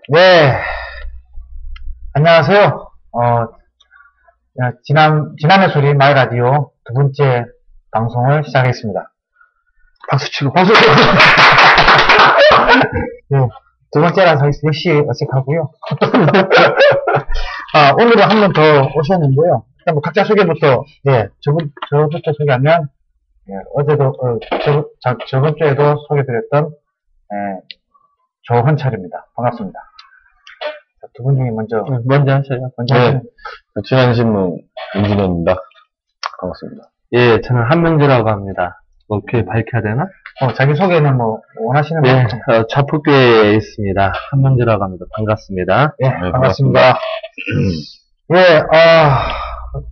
네, 안녕하세요. 지난해 소리 마이라디오 두 번째 방송을 시작했습니다. 박수 치고, 박수! 네, 두 번째라서 역시 어색하고요. 오늘은 한 번 더 오셨는데요. 일단 뭐 각자 소개부터, 저부터 소개하면, 저번 주에도 소개드렸던, 조헌철입니다. 반갑습니다. 두 분 중에 먼저 하셔요. 네. 친한신문 임진호입니다. 반갑습니다. 예, 저는 한명주라고 합니다. 어떻게 밝혀야 되나? 자기소개는 뭐, 원하시는 분? 네, 자포교회에 있습니다. 한명주라고 합니다. 반갑습니다. 예, 네, 반갑습니다. 예,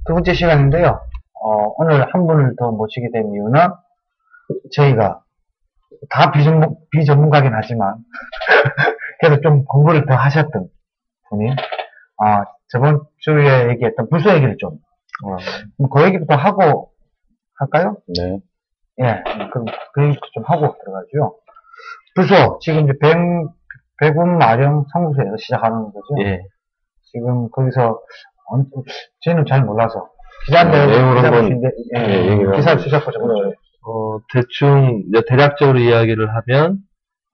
두 번째 시간인데요. 오늘 한 분을 더 모시게 된 이유는, 저희가, 다 비전문가긴 하지만, 그래도 좀 공부를 더 하셨던 분이, 저번 주에 얘기했던 불소 얘기를 좀, 그 얘기부터 하고, 할까요? 네. 예, 그럼 그 얘기부터 좀 하고 들어가죠. 불소, 지금 이제 백운 마령 성수에서 시작하는 거죠. 예. 지금 거기서, 저희는 잘 몰라서, 기자인데, 기사를 쓰셨고, 저번에. 대충, 대략적으로 이야기를 하면,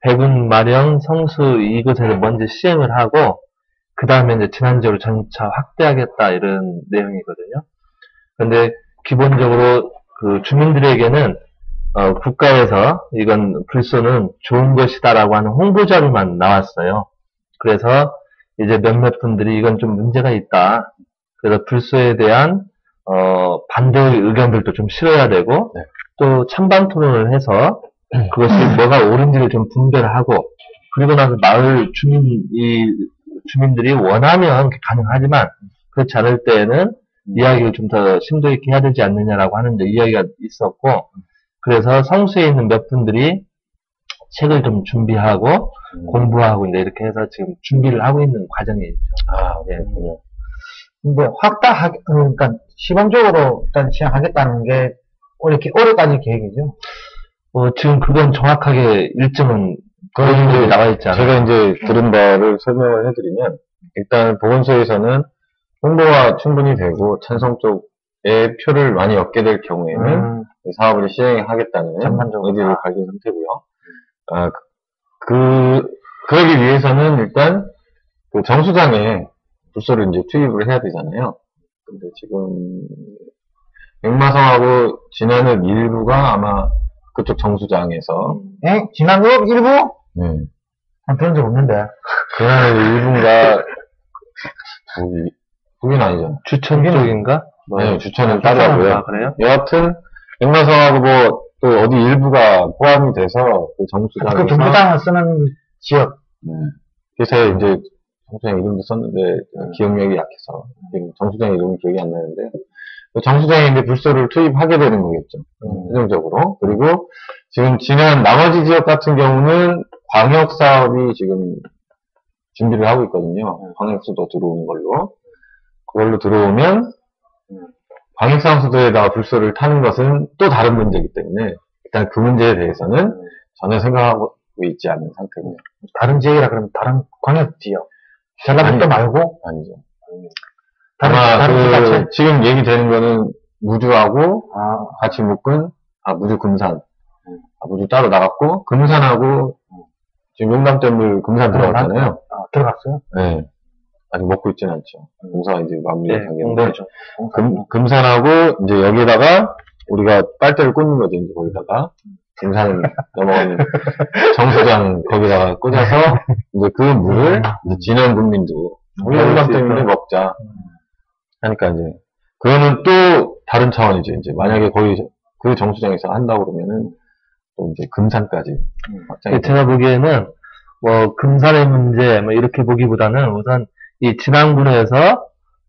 백운 마령 성수 이곳에서 먼저 시행을 하고, 그 다음에 이제 지난주로 점차 확대하겠다, 이런 내용이거든요. 근데, 기본적으로, 그 주민들에게는, 국가에서 이건 불소는 좋은 것이다라고 하는 홍보자료만 나왔어요. 그래서, 이제 몇몇 분들이 이건 좀 문제가 있다. 그래서 불소에 대한, 반대 의견들도 좀 실어야 되고, 네. 또 찬반 토론을 해서, 그것이 뭐가 옳은지를 좀 분별하고, 그리고 나서 마을 주민들이 원하면 가능하지만, 그렇지 않을 때에는 이야기를 좀 더 심도 있게 해야 되지 않느냐라고 하는데 이야기가 있었고, 그래서 성수에 있는 몇 분들이 책을 좀 준비하고, 공부하고, 이제 이렇게 해서 지금 준비를 하고 있는 과정이죠. 네. 근데 그러니까 시범적으로 일단 시행하겠다는 게 이렇게 올해까지 계획이죠. 지금 그건 정확하게 일정은 이제 나와 있지 않아요. 제가 이제 들은 바를 설명을 해드리면, 일단 보건소에서는 홍보가 충분히 되고 찬성 쪽에 표를 많이 얻게 될 경우에는 사업을 시행하겠다는 의지를 밝힌 상태고요. 그러기 위해서는 일단 그 정수장에 불소를 이제 투입을 해야 되잖아요. 근데 지금 백마성하고 진안읍 일부가 아마 그쪽 정수장에서 진안읍 일부? 네. 그런 적 없는데. 진안읍 일부인가 거긴 아니잖아. 주천 쪽인가? 네, 주천은 따로 하고요. 그래요? 여하튼 백마성하고 뭐 또 어디 일부가 포함이 돼서 그 정수장에서 그 정수장을 쓰는 지역. 네. 그래서 이제 정수장 이름도 썼는데 기억력이 약해서 정수장 이름이 기억이 안 나는데 그 정수장에 이제 불소를 투입하게 되는 거겠죠. 최종적으로. 그리고 지금 지난 나머지 지역 같은 경우는 광역 사업이 지금 준비를 하고 있거든요. 광역수도 들어오는 걸로. 그걸로 들어오면 광역상수도에다가 불소를 타는 것은 또 다른 문제이기 때문에 일단 그 문제에 대해서는 전혀 생각하고 있지 않은 상태입니다. 다른 지역이라 그러면 다른 광역 지역. 전라북도 말고? 아니죠. 다른 지금 얘기되는 거는 무주하고 같이 묶은 무주 금산. 무주 따로 나갔고 금산하고 지금 용담댐을 금산 들어갔잖아요. 들어갔어요? 네. 아직 먹고 있지는 않죠. 공사가 이제 마무리가 단계인데. 네, 금산하고, 이제 여기다가, 우리가 빨대를 꽂는 거죠, 이제 거기다가. 금산 넘어가는 정수장 거기다가 꽂아서, 이제 그 물을, 이제 진안 국민도, 우리 용담 때문에 먹자. 하니까 이제, 그거는 또 다른 차원이죠, 이제. 만약에 거기, 그 정수장에서 한다고 그러면은, 또 이제 금산까지. 제가 보기에는, 금산의 문제, 이렇게 보기보다는 우선, 이 진안군에서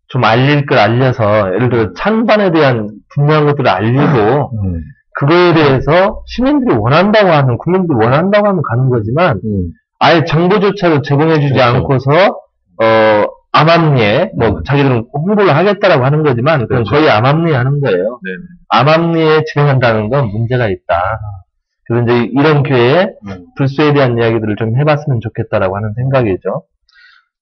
좀 알릴 걸 알려서, 예를 들어 찬반에 대한 분명한 것들을 알리고, 그거에 대해서 시민들이 원한다고 하면, 국민들이 원한다고 하면 가는 거지만, 아예 정보조차도 제공해주지 그렇죠. 않고서, 암암리에, 자기들은 홍보를 하겠다라고 하는 거지만, 그건 그렇죠. 거의 암암리에 하는 거예요. 네. 암암리에 진행한다는 건 문제가 있다. 그래서 이제 이런 기회에 불소에 대한 이야기들을 좀 해봤으면 좋겠다라고 하는 생각이죠.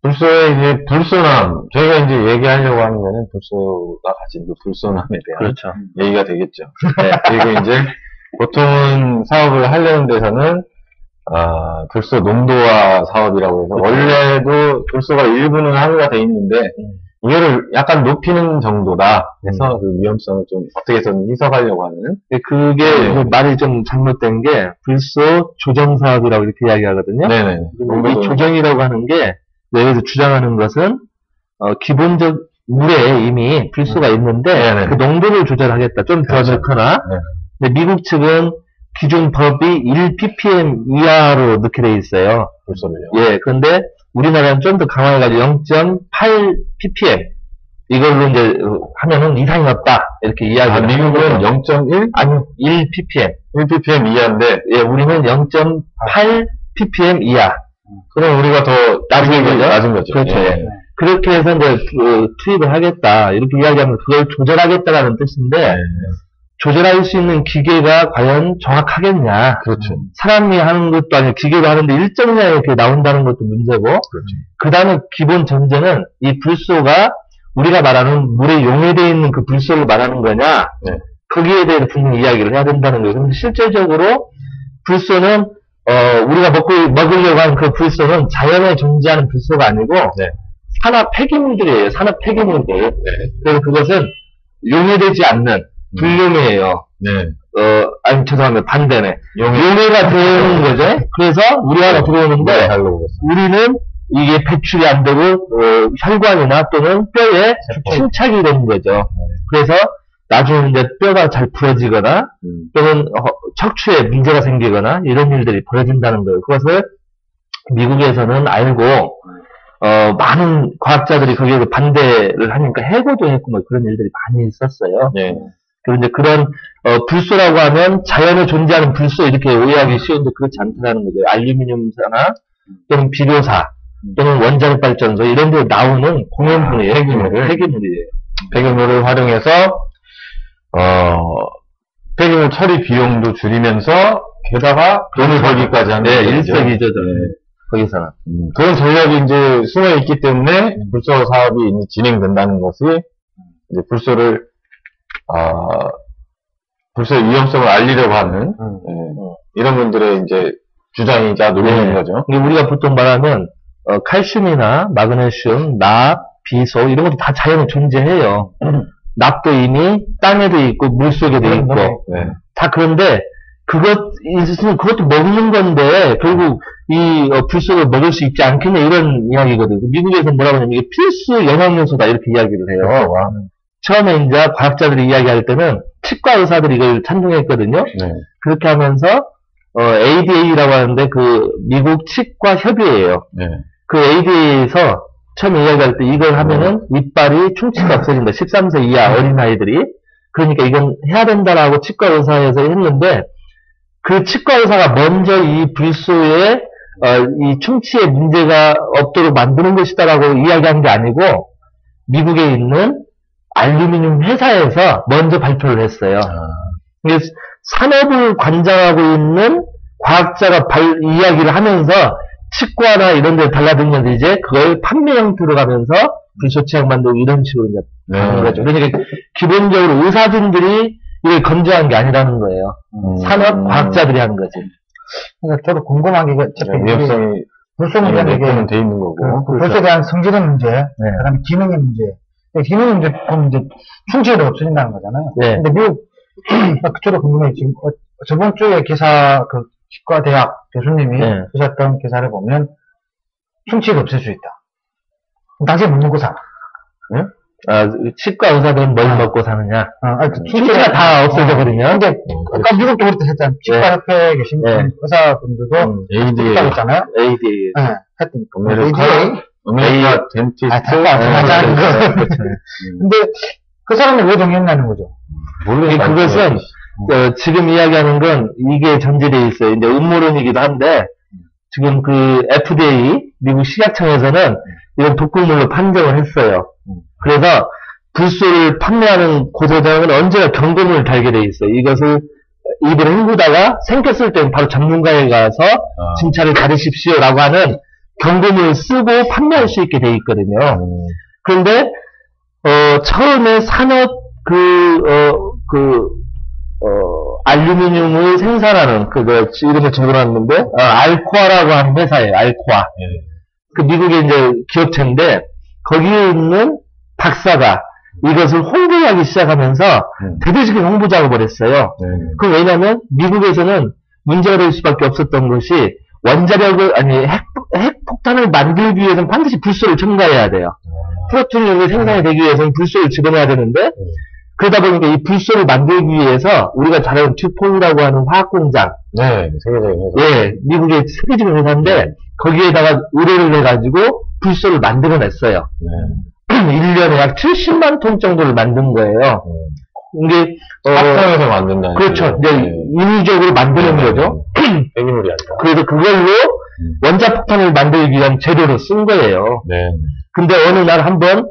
불소의 이제 불소남, 저희가 이제 얘기하려고 하는 거는 불소가 가진 그 불소남에 대한 그렇죠. 얘기가 되겠죠. 네, 그리고 이제 보통은 사업을 하려는 데서는 불소 농도화 사업이라고 해서 원래도 불소가 일부는 함유가 돼 있는데 이거를 약간 높이는 정도다 해서 그 위험성을 좀 어떻게 해서는 희석하려고 하는. 그게 네. 말이 좀 잘못된 게 불소 조정 사업이라고 이렇게 이야기하거든요. 네네. 이 조정이라고 하는 게 여기서 주장하는 것은 기본적 물에 이미 불소가 있는데 네네. 그 농도를 조절하겠다. 좀 더 그렇죠. 넣거나. 네. 근데 미국 측은 기준 법이 1ppm 이하로 넣게 돼 있어요. 불소를요. 예, 그런데 우리나라는 좀 더 강화해가지고 0.8 ppm 이걸로 이제 하면은 이상이 없다 이렇게 이야기를 미국은 0.1? 아니 1 ppm 1ppm 이하인데, 예, 우리는 0.8 ppm 이하. 그럼 우리가 더 낮은 거죠? 낮은 거죠. 그렇죠. 예. 그렇게 해서 이제 투입을 하겠다 이렇게 이야기하면 그걸 조절하겠다라는 뜻인데 조절할 수 있는 기계가 과연 정확하겠냐? 그렇죠. 사람이 하는 것도 아니고 기계로 하는데 일정량이 이렇게 나온다는 것도 문제고. 그렇죠. 그 다음에 기본 전제는 이 불소가 우리가 말하는 물에 용해되어 있는 그 불소를 말하는 거냐? 네. 거기에 대해서 분명히 이야기를 해야 된다는 거예요. 근데 실제적으로 불소는 우리가 먹으려고 하는 그 불소는 자연에 존재하는 불소가 아니고 네. 산화 폐기물들이에요. 산화 폐기물들. 네. 그래서 그것은 용해되지 않는 불용해예요. 네. 아니 죄송합니다. 반대네. 용해가 되는 거죠. 그래서 우리가 들어오는데 우리는 이게 배출이 안 되고 혈관이나 또는 뼈에 침착이 되는 거죠. 그래서 나중에 이제 뼈가 잘 부러지거나 또는 척추에 문제가 생기거나 이런 일들이 벌어진다는 거예요. 그것을 미국에서는 알고 많은 과학자들이 거기에 반대를 하니까 해고도 했고 뭐 그런 일들이 많이 있었어요. 네. 그런데 그런 불소라고 하면 자연에 존재하는 불소 이렇게 오해하기 쉬운데 그렇지 않다는 거죠. 알루미늄사나 또는 비료사 또는 원자력 발전소 이런 데 나오는 공연분이에요. 폐기물이에요. 폐기물을 활용해서 폐기물 처리 비용도 줄이면서 게다가 돈을 벌기까지 하는 네, 거죠. 일석이조죠. 거기서는. 그런 전략이 이제 숨어 있기 때문에 불소 사업이 이제 진행된다는 것이 이제 불소의 위험성을 알리려고 하는 이런 분들의 이제 주장이자 논리인 거죠. 우리가 보통 말하면 칼슘이나 마그네슘, 납, 비소 이런 것도 다 자연에 존재해요. 납도 이미 땅에도 있고 물 속에도 있고 네. 다 그런데 그것도 먹는 건데 결국 이 불소를 먹을 수 있지 않겠냐 이런 이야기거든요. 미국에서 뭐라고 하냐면 이게 필수 영양요소다 이렇게 이야기를 해요. 처음에 이제 과학자들이 이야기할 때는 치과 의사들이 이걸 찬동했거든요. 네. 그렇게 하면서 ADA라고 하는데 그 미국 치과 협의회예요. 네. 그 ADA에서 처음에 이야기할 때 이걸 하면은 이빨이 충치가 없어진다. 13세 이하 어린아이들이. 그러니까 이건 해야 된다라고 치과 의사에서 했는데 그 치과 의사가 먼저 이 불소에 이 충치에 문제가 없도록 만드는 것이다라고 이야기한 게 아니고 미국에 있는 알루미늄 회사에서 먼저 발표를 했어요. 산업을 관장하고 있는 과학자가 이야기를 하면서 치과나 이런 데 달라들면서 이제 그걸 판매 형태로 가면서 불소 치약 만들고 이런 식으로 이제 하는 거죠. 그러니까 기본적으로 의사진들이 이걸 건조한 게 아니라는 거예요. 산업 과학자들이 하는 거지. 그러니까 저도 궁금한 게 어차피 위험성이 불소 문제는 이게 돼 있는 거고. 불소에 대한 성질의 문제, 그다음에 기능의 문제. 기능의 문제 보면 이제 충치가 없어진다는 거잖아요. 네. 근데 미국 저도 궁금해요. 지금 저번 주에 기사 그 치과대학 교수님이 쓰셨던 기사를 보면 충치가 없을 수 있다. 당신 못 먹고 살아. 네? 치과 의사들은 뭘 먹고 사느냐? 충치가 다 없어져 버리면. 근데 아까 미국도 그렇다 했잖아요. 치과 협회에 계신 의사분들도 ADA 있잖아요. ADA. 네, 하여튼 아메리카 덴티스트. 하자는 거. 근데 그 사람은 왜 동의했냐는 거죠. 그것은 지금 이야기하는 건 이게 전제되어 있어요. 이제 음모론이기도 한데 지금 그 FDA 미국 식약청에서는 이런 독극물로 판정을 했어요. 그래서 불소를 판매하는 고소장은 언제나 경고문을 달게 돼 있어요. 이것을 입을 헹구다가 생겼을 때는 바로 전문가에 가서 진찰을 받으십시오라고 하는 경금을 쓰고 판매할 수 있게 돼 있거든요. 그런데 처음에 산업 알루미늄을 생산하는 이름을 적어놨는데 알코아라고 하는 회사예요. 알코아. 그 미국의 이제 기업체인데 거기에 있는 박사가 이것을 홍보하기 시작하면서 대대적인 홍보 작업을 했어요. 그 왜냐면 미국에서는 문제가 될 수밖에 없었던 것이 핵폭탄을 만들기 위해서는 반드시 불소를 첨가해야 돼요. 플루토늄이 생산이 되기 위해서는 불소를 집어넣어야 되는데 그러다 보니까 이 불소를 만들기 위해서 우리가 잘 아는 듀퐁이라고 하는 화학공장, 네, 세계적인 회사. 예, 미국의 세계적인 회사인데 거기에다가 의뢰를 해가지고 불소를 만들어냈어요. 1년에 약 70만 톤 정도를 만든 거예요. 이게 합성해서 만든다는. 그렇죠. 이제 인위적으로 만드는 거죠. 폐기물이 아니라. 그래서 그걸로 원자폭탄을 만들기 위한 재료로 쓴 거예요. 네. 근데 어느 날 한번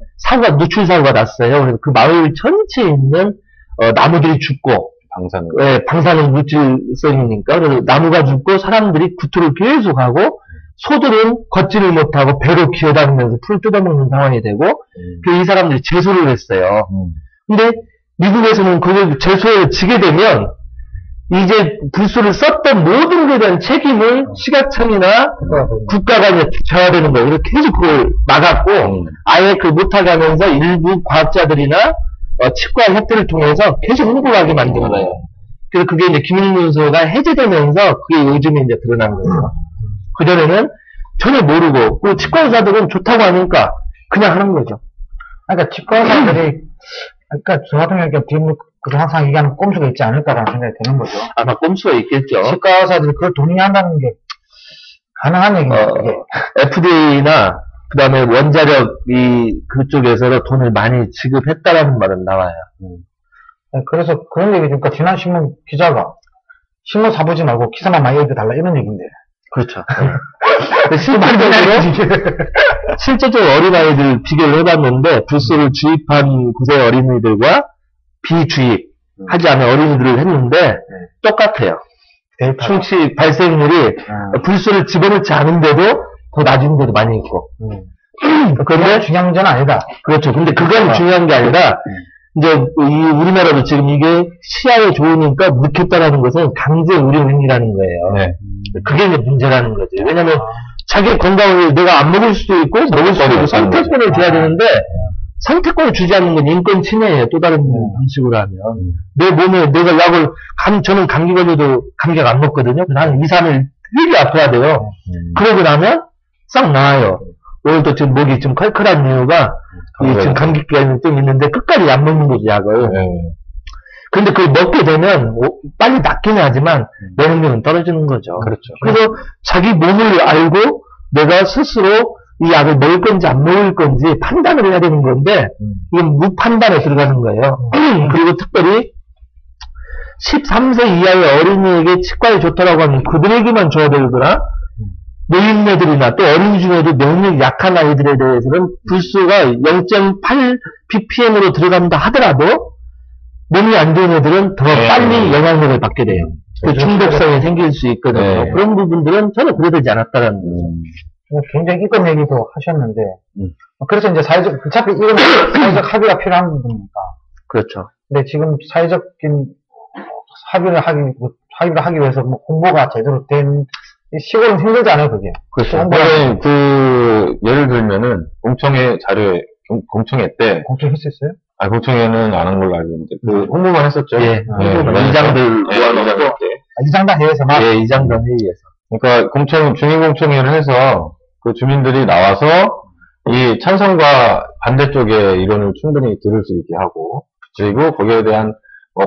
누출 사고가 났어요. 그래서 그 마을 전체에 있는 나무들이 죽고, 방사능 물질성이니까 그래서 나무가 죽고 사람들이 구토를 계속 하고 소들은 걷지를 못하고 배로 기어다니면서 풀 뜯어먹는 상황이 되고 이 사람들이 제소를 했어요. 근데 미국에서는 그걸 제소에 지게 되면 이제 불소를 썼던 모든 것에 대한 책임을 시각청이나 국가가 이제 져야 되는 거예요. 그래서 계속 그걸 막았고 아예 그걸 못하게 하면서 일부 과학자들이나 치과 협회를 통해서 계속 홍보하게 만든 거예요. 그래서 그게 이제 기밀문서가 해제되면서 그게 요즘에 이제 드러난 거예요. 그전에는 전혀 모르고 그 치과 의사들은 좋다고 하니까 그냥 하는 거죠. 그러니까 치과 의사들이 그러니까 저 같은 경우에 그래서 항상 얘기하는 꼼수가 있지 않을까라는 생각이 드는 거죠. 아마 꼼수가 있겠죠. 치과 의사들이 그걸 동의한다는 게 가능한 얘기입니다. FDA나 그 다음에 원자력 그쪽에서 돈을 많이 지급했다라는 말은 나와요. 그래서 그런 얘기죠. 그러니까 지난 신문 기자가 신문 사보지 말고 기사만 많이 읽어달라 이런 얘기인데. 그렇죠. 실제적으로 어린아이들 비교를 해봤는데 불소를 주입한 곳의 어린이들과 비주입하지 않은 어린이들을 했는데 똑같아요. 충치 발생률이 불소를 집어넣지 않은데도 더 낮은 데도 많이 있고. 그런데 중요한 문제는 아니다. 그렇죠. 근데 그건 중요한 게 아니라 이제 우리나라도 지금 이게 시야에 좋으니까 넣겠다라는 것은 강제 의료행위라는 거예요. 네. 그게 이제 문제라는 거지. 왜냐면 자기 건강을 내가 안 먹을 수도 있고 먹을 수도 있고 선택권을 줘야 되는데 선택권을 주지 않는 건 인권 침해예요. 또 다른 방식으로 하면 내 몸에 내가 약을 저는 감기 걸려도 감기약 안 먹거든요. 한 2, 3일 되게 아파야 돼요. 그러고 나면 싹 나아요. 오늘도 지금 목이 좀 컬컬한 이유가 지금 감기기가 좀 있는데 끝까지 안 먹는 거지 약을. 그런데 그걸 먹게 되면 빨리 낫기는 하지만 내 능력은 떨어지는 거죠. 그렇죠. 그래서 자기 몸을 알고 내가 스스로 이 약을 먹을 건지 안 먹을 건지 판단을 해야 되는 건데 이건 무판단에 들어가는 거예요. 그리고 특별히 13세 이하의 어린이에게 치과에 좋다라고 하면 그들에게만 줘야 되거나 노인네들이나 또 어린 중에도 면역력이 약한 아이들에 대해서는 불소가 0.8 ppm으로 들어간다 하더라도 몸이 안 좋은 애들은 더 빨리 영향력을 받게 돼요. 그 중독성이 생길 수 있거든요. 그런 부분들은 전혀 그래되지 않았다는 거죠. 굉장히 이건 얘기도 하셨는데, 그래서 이제 어차피 이런 사회적 합의가 필요한 부분이니까. 그렇죠. 근데 지금 사회적인 합의를 하기 위해서 뭐 홍보가 제대로 된 시골은 힘들잖아요, 그게. 그렇죠. 예를 들면은, 공청회 자료에, 공청회 때. 공청회 했었어요? 공청회는 안 한 걸로 알고 있는데, 홍보만 했었죠. 이장들 모아놓고. 이장단 회의에서만? 이장단 회의에서. 그러니까 중의공청회를 해서, 그 주민들이 나와서, 이 찬성과 반대 쪽의 이론을 충분히 들을 수 있게 하고, 그리고 거기에 대한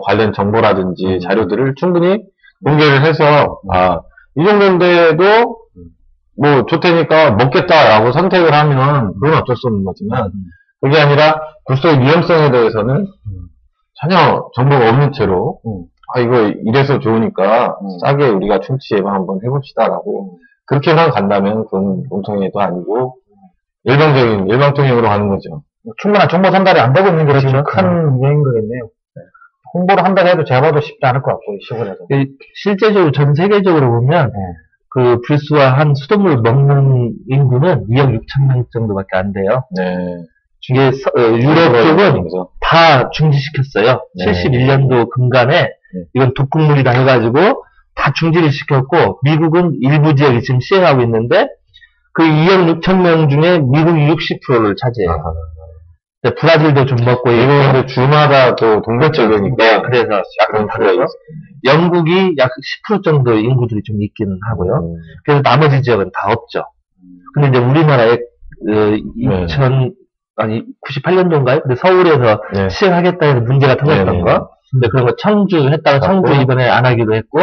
관련 정보라든지 자료들을 충분히 공개를 해서, 이 정도인데도, 좋다니까 먹겠다라고 선택을 하면, 그건 어쩔 수 없는 거지만, 그게 아니라, 불소의 위험성에 대해서는 전혀 정보가 없는 채로, 이거 이래서 좋으니까, 싸게 우리가 충치 예방 한번 해봅시다라고, 그렇게만 간다면, 그건 공청회도 아니고, 일방통행으로 가는 거죠. 충분한 정보 전달이 안 되고 있는 게 지금 큰 문제인 거겠네요. 홍보를 한다고 해도 제가 봐도 쉽지 않을 것 같고, 이 시골에서. 실제적으로 전 세계적으로 보면, 그 불수화한 수돗물 먹는 인구는 2억 6천 명 정도밖에 안 돼요. 네. 이게 유럽 쪽은 다 중지시켰어요. 네. 71년도 근간에 이건 독극물이다 해가지고 다 중지를 시켰고 미국은 일부 지역이 지금 시행하고 있는데 그 2억 6천 명 중에 미국이 60%를 차지해요. 근데 브라질도 좀 먹고 있고 미국은 주마다 또 동백적이니까 네, 그래서 약간 다르죠. 영국이 약 10% 정도 인구들이 좀 있기는 하고요. 그래서 나머지 지역은 다 없죠. 근데 이제 우리나라에 98년도인가요? 근데 서울에서 네. 시행하겠다 해서 문제가 터졌던 네, 거. 근데 그런 거 청주 했다가 청주 이번에 안 하기로 했고,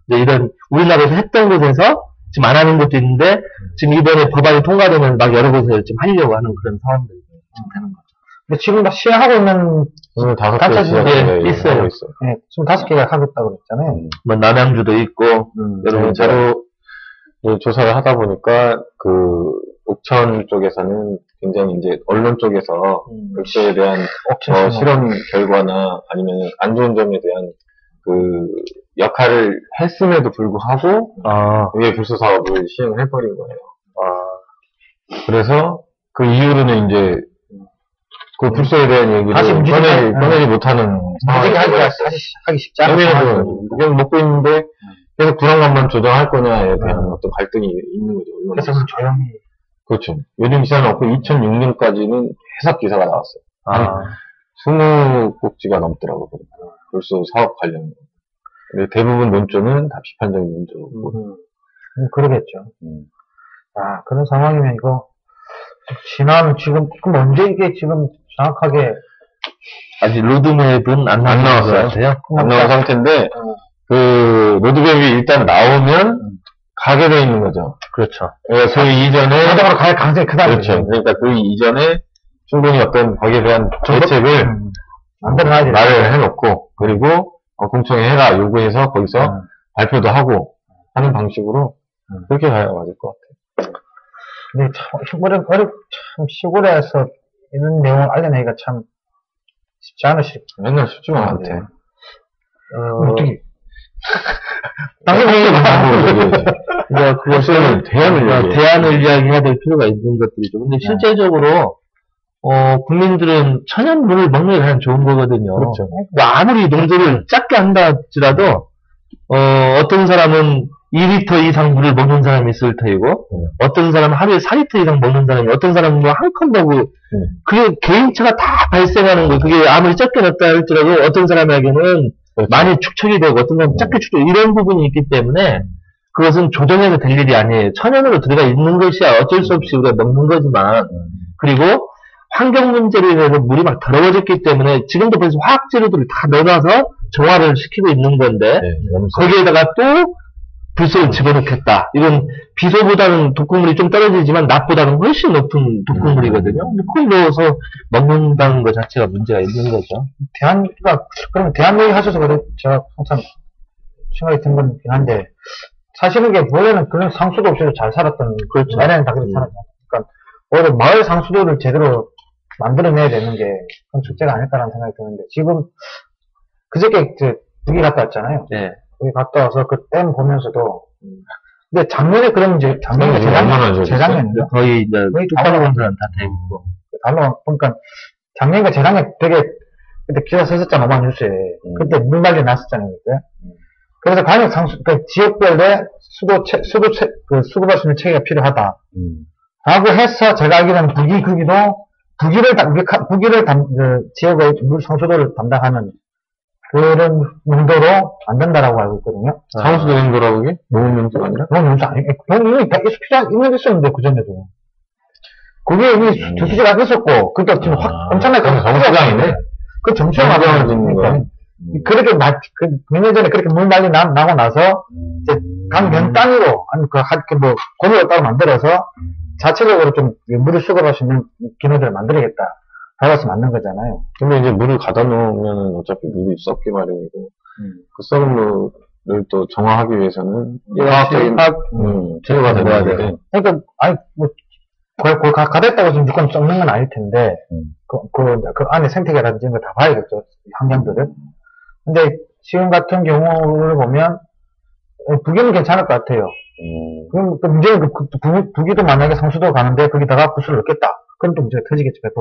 이제 이런 우리나라에서 했던 곳에서 지금 안 하는 것도 있는데, 지금 이번에 법안이 통과되면 막 여러 곳에서 지금 하려고 하는 그런 상황들이 지금 되는 거죠. 근데 지금 다 시행하고 있는 25개 단체들이 있어요. 네, 25개가 하겠다고 그랬잖아요. 뭐 남양주도 있고, 여러 바로 조사를 하다 보니까 그 옥천 쪽에서는 굉장히 이제 언론 쪽에서 불소에 대한 실험 결과나 아니면 안 좋은 점에 대한 그 역할을 했음에도 불구하고 이게 불소 사업을 시행을 해버린 거예요. 그래서 그 이후로는 이제 그 불소에 대한 얘기를 다시 꺼내지 못하는 상황이 하기 쉽지 않아요. 그냥 먹고 있는데 계속 불안감만 조정할 거냐에 대한 어떤 갈등이 있는 거죠. 그래서 조용히. 그렇죠. 요즘 기사는 없고 2006년까지는 해석 기사가 나왔어요. 한 20꼭지가 넘더라고요. 불소 사업 관련. 근데 대부분 논조는 다 비판적인 논조고. 그러겠죠. 그런 상황이면 이거 지금 언제 이게 지금 정확하게 아직 로드맵은 안 나왔어요. 안 나온 상태인데 그 로드맵이 일단 나오면 가게 돼 있는 거죠. 그렇죠. 그 이전에 자동으로 갈 가능성이 크다. 그렇죠. 그러니까 그 이전에 충분히 어떤 거기에 대한 대책을 말을 해놓고 그리고 공청회 해라 요구해서 거기서 발표도 하고 하는 방식으로 그렇게 가야 맞을 것 같아요. 근데 참 시골에서 이런 내용을 알려내기가 참 쉽지 않으실 맨날 쉽지가 않대. 어떻게 그것을 대안을 이야기해야 될 필요가 있는 것들이죠. 근데 실제적으로 국민들은 천연물을 먹는 게 가장 좋은 거거든요. 그렇죠. 뭐 아무리 농도를 작게 한다 할지라도 어떤 사람은 2리터 이상 물을 먹는 사람이 있을 테이고 어떤 사람은 하루에 4리터 이상 먹는 사람이 어떤 사람은 뭐 한 컵 먹고 그게 개인차가 다 발생하는 거. 그게 아무리 적게 넣었다 할지라도 어떤 사람에게는 그렇죠. 많이 축적이 되고 어떤 사람은 작게 축적 이런 부분이 있기 때문에 그것은 조정해서 될 일이 아니에요. 천연으로 들어가 있는 것이야 어쩔 수 없이 우리가 먹는 거지만 그리고 환경 문제로 인해서 물이 막 더러워졌기 때문에 지금도 벌써 화학 재료들을 다 넣어놔서 정화를 시키고 있는 건데 거기에다가 또 불소를 집어넣겠다. 이건 비소보다는 독극물이 좀 떨어지지만 납보다는 훨씬 높은 독극물이거든요. 근데 그걸 넣어서 먹는다는 것 자체가 문제가 있는 거죠. 그럼 대안 얘기 하셔서 그래 제가 항상 생각이 든 건긴 한데 사실은 이게 원래는 그런 상수도 없이도 잘 살았던 그렇죠. 나라는 다 그렇게 살았죠. 그러니까 오히려 마을 상수도를 제대로 만들어내야 되는 게 그런 숙제가 아닐까라는 생각이 드는데 지금 그저께 북이 갔다 왔잖아요. 네. 거기 갔다 와서 그 댐 보면서도 근데 작년에 그럼 이제 작년에 재작년인가 거의 이제 달러 공사는 다 되고 달러 보니까 작년인가 재작년 되게 그때 기사 썼었잖아 오마뉴스에 그때 물난리 났었잖아요 그때 그래서 관역 상수 그 지역별에 수급할 수 있는 체계가 필요하다 라고 해서 제가 알기로는 지역의 물 상수도를 담당하는 그런 용도로 만든다라고 알고 있거든요. 상수도 용도라고 그게? 농업용도가 아니라? 농업용도 아니에요. 이미 있는 게 있었는데, 그전에도. 그게 이미 주수지가 있었고, 그러니까 지금 엄청나게 정수장이네? 그 정수장을 짓는 거야. 그렇게 몇 년 전에 그렇게 물 난리 나고 나서, 이제 강 변 단위로, 고리를 따로 만들어서, 자체적으로 좀 물을 수급할 수 있는 기능들을 만들어야겠다. 달아서 만든 거잖아요. 근데 이제 물을 가다 놓으면 어차피 물이 썩기 마련이고, 그 썩은 물을 또 정화하기 위해서는 화학적인 재료가 되어야 돼. 그러니까, 가다 있다고 지금 무조건 썩는 건 아닐 텐데, 그 안에 생태계라든지 이런 거 다 봐야겠죠. 환경들을. 근데 지금 같은 경우를 보면, 부기는 괜찮을 것 같아요. 그럼 또 문제는 부기도 만약에 상수도 가는데 거기다가 부수를 넣겠다. 그럼 또 문제가 터지겠죠, 100%.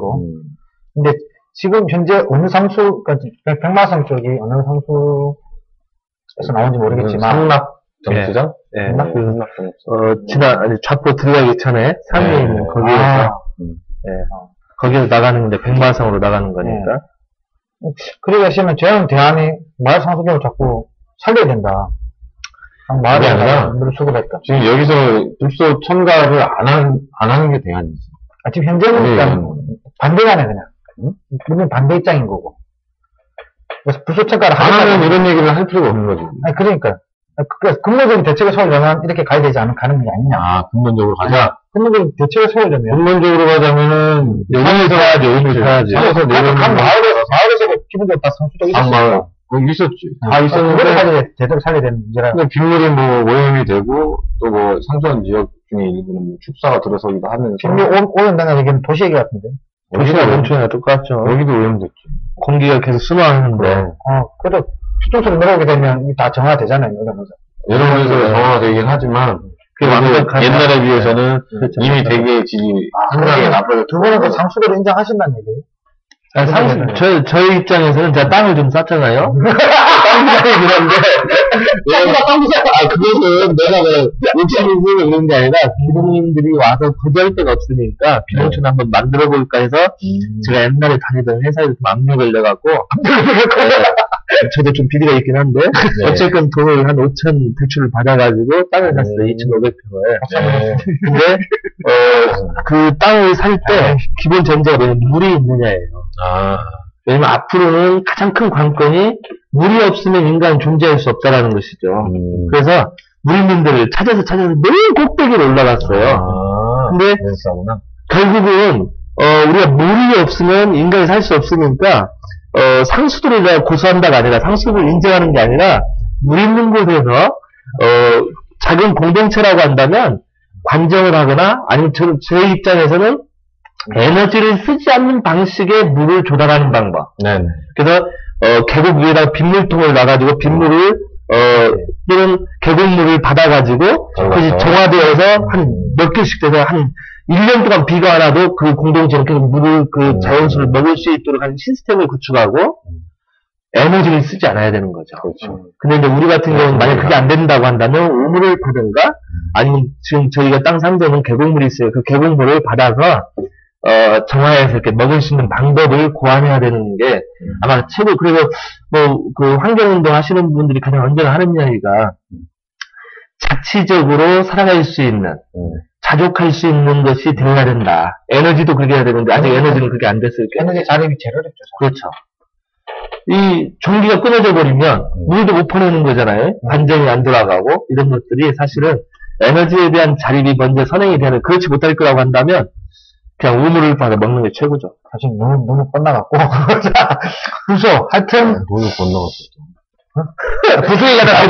근데 지금 현재 어느 상수, 그러니까 백마성 쪽이 어느 상수에서 나온지 모르겠지만. 상납 정수장? 예. 상납? 좌포 들어가기 전에 상위에 있는 거기에서, 거기에서 나가는 건데, 백마성으로 나가는 거니까. 그러기 시면 저는 대안이 마을 상수경을 자꾸 살려야 된다. 마을에 아니라 물을 수급했다. 지금 여기서 불소 첨가를 안 하는 게 대안이지. 지금 현재는 일단 반대가네, 그냥. 물론 반대 입장인 거고. 그래서 불소 첨가를 안 하면 하면 이런 얘기를 할 필요가 없는 거지. 아니, 그러니까. 근본적인 대책을 세우려면 이렇게 가야 되지 가는 게 아니냐. 아, 근본적으로 가자. 근본적인 대책을 세우려면. 근본적으로 가자면은, 여기서 가야지, 여기서 가야지. 각 마을에서도 기본적으로 다 상수적이 상마을. 거기 있었지. 다 그거를 있었는데, 제대로 살려야 되는 문제라. 근데 빗물이 뭐 오염이 되고, 또 뭐 상수원 지역 중에 일부는 뭐 축사가 들어서기도 하면서. 지금 오염된다는 얘기는 도시 얘기 같은데. 도시나 농촌이나 똑같죠. 여기도 오염됐지. 공기가 계속 순화하는데. 그래도 수중수로 내려오게 되면 이게 다 정화되잖아요, 이러면서. 여러 면에서 정화가 되긴 하지만, 그게 완벽한 옛날에 비해서는 그렇죠. 이미 되게 질이 상당히 나빠졌고. 두 분은 그 상수도를 인정하신다는 얘기예요? 저희 입장에서는 제가 땅을 좀 쌌잖아요. 땅이긴 한데, 그것은 내가 욕심을 부리는 그런 게 아니라, 기동인들이 와서 거주할 데가 없으니까 비농촌 한번 만들어 볼까 해서 제가 옛날에 다니던 회사에서 좀 압력을 내갖고 저도 좀 비리가 있긴 한데 어쨌건 돈을 한 5천 대출을 받아가지고 땅을 샀어요. 2,500평을. 근데 그 땅을 살 때 기본 전제가 뭐냐면 물이 있느냐예요. 왜냐면 앞으로는 가장 큰 관건이 물이 없으면 인간은 존재할 수 없다라는 것이죠. 그래서 물 있는 데를 찾아서 매일 꼭대기로 올라갔어요. 근데 결국은 우리가 물이 없으면 인간이 살 수 없으니까 상수도를 내가 고수한다가 아니라 상수도를 인정하는 게 아니라 물 있는 곳에서 작은 공동체라고 한다면 관정을 하거나 아니면 제 입장에서는 에너지를 쓰지 않는 방식의 물을 조달하는 방법. 그래서 계곡 위에다가 빗물통을 놔가지고 빗물을 또는 계곡물을 받아가지고 그것이 정화되어서 한 몇 개씩 돼서 한 1년 동안 비가 안 와도 그 공동체는 계속 물을 그 자연수를 먹을 수 있도록 하는 시스템을 구축하고 에너지를 쓰지 않아야 되는 거죠. 근데 이제 우리 같은 경우는 만약 그게 안 된다고 한다면 우물을 파든가 아니면 지금 저희가 땅 상대는 계곡물이 있어요. 그 계곡물을 받아서 정화해서 이렇게 먹을 수 있는 방법을 고안해야 되는 게 아마 최고. 그리고 뭐 그 환경운동 하시는 분들이 가장 언제나 하는 이야기가 자치적으로 살아갈 수 있는 자족할 수 있는 것이 되어야 된다. 에너지도 그렇게 해야 되는데 아직 에너지는 그게 안 됐을 거예요. 에너지 자립이 제일 어렵죠. 그렇죠. 이 전기가 끊어져 버리면 물도 못 퍼내는 거잖아요. 관정이 안 돌아가고 이런 것들이 사실은 에너지에 대한 자립이 먼저 선행이 되는. 그렇지 못할 거라고 한다면 그냥 우물을 받아 먹는 게 최고죠. 사실 너무 뻔나갔고. 불소, 하여튼. 돈을 건너갔어. 불소 얘기가 나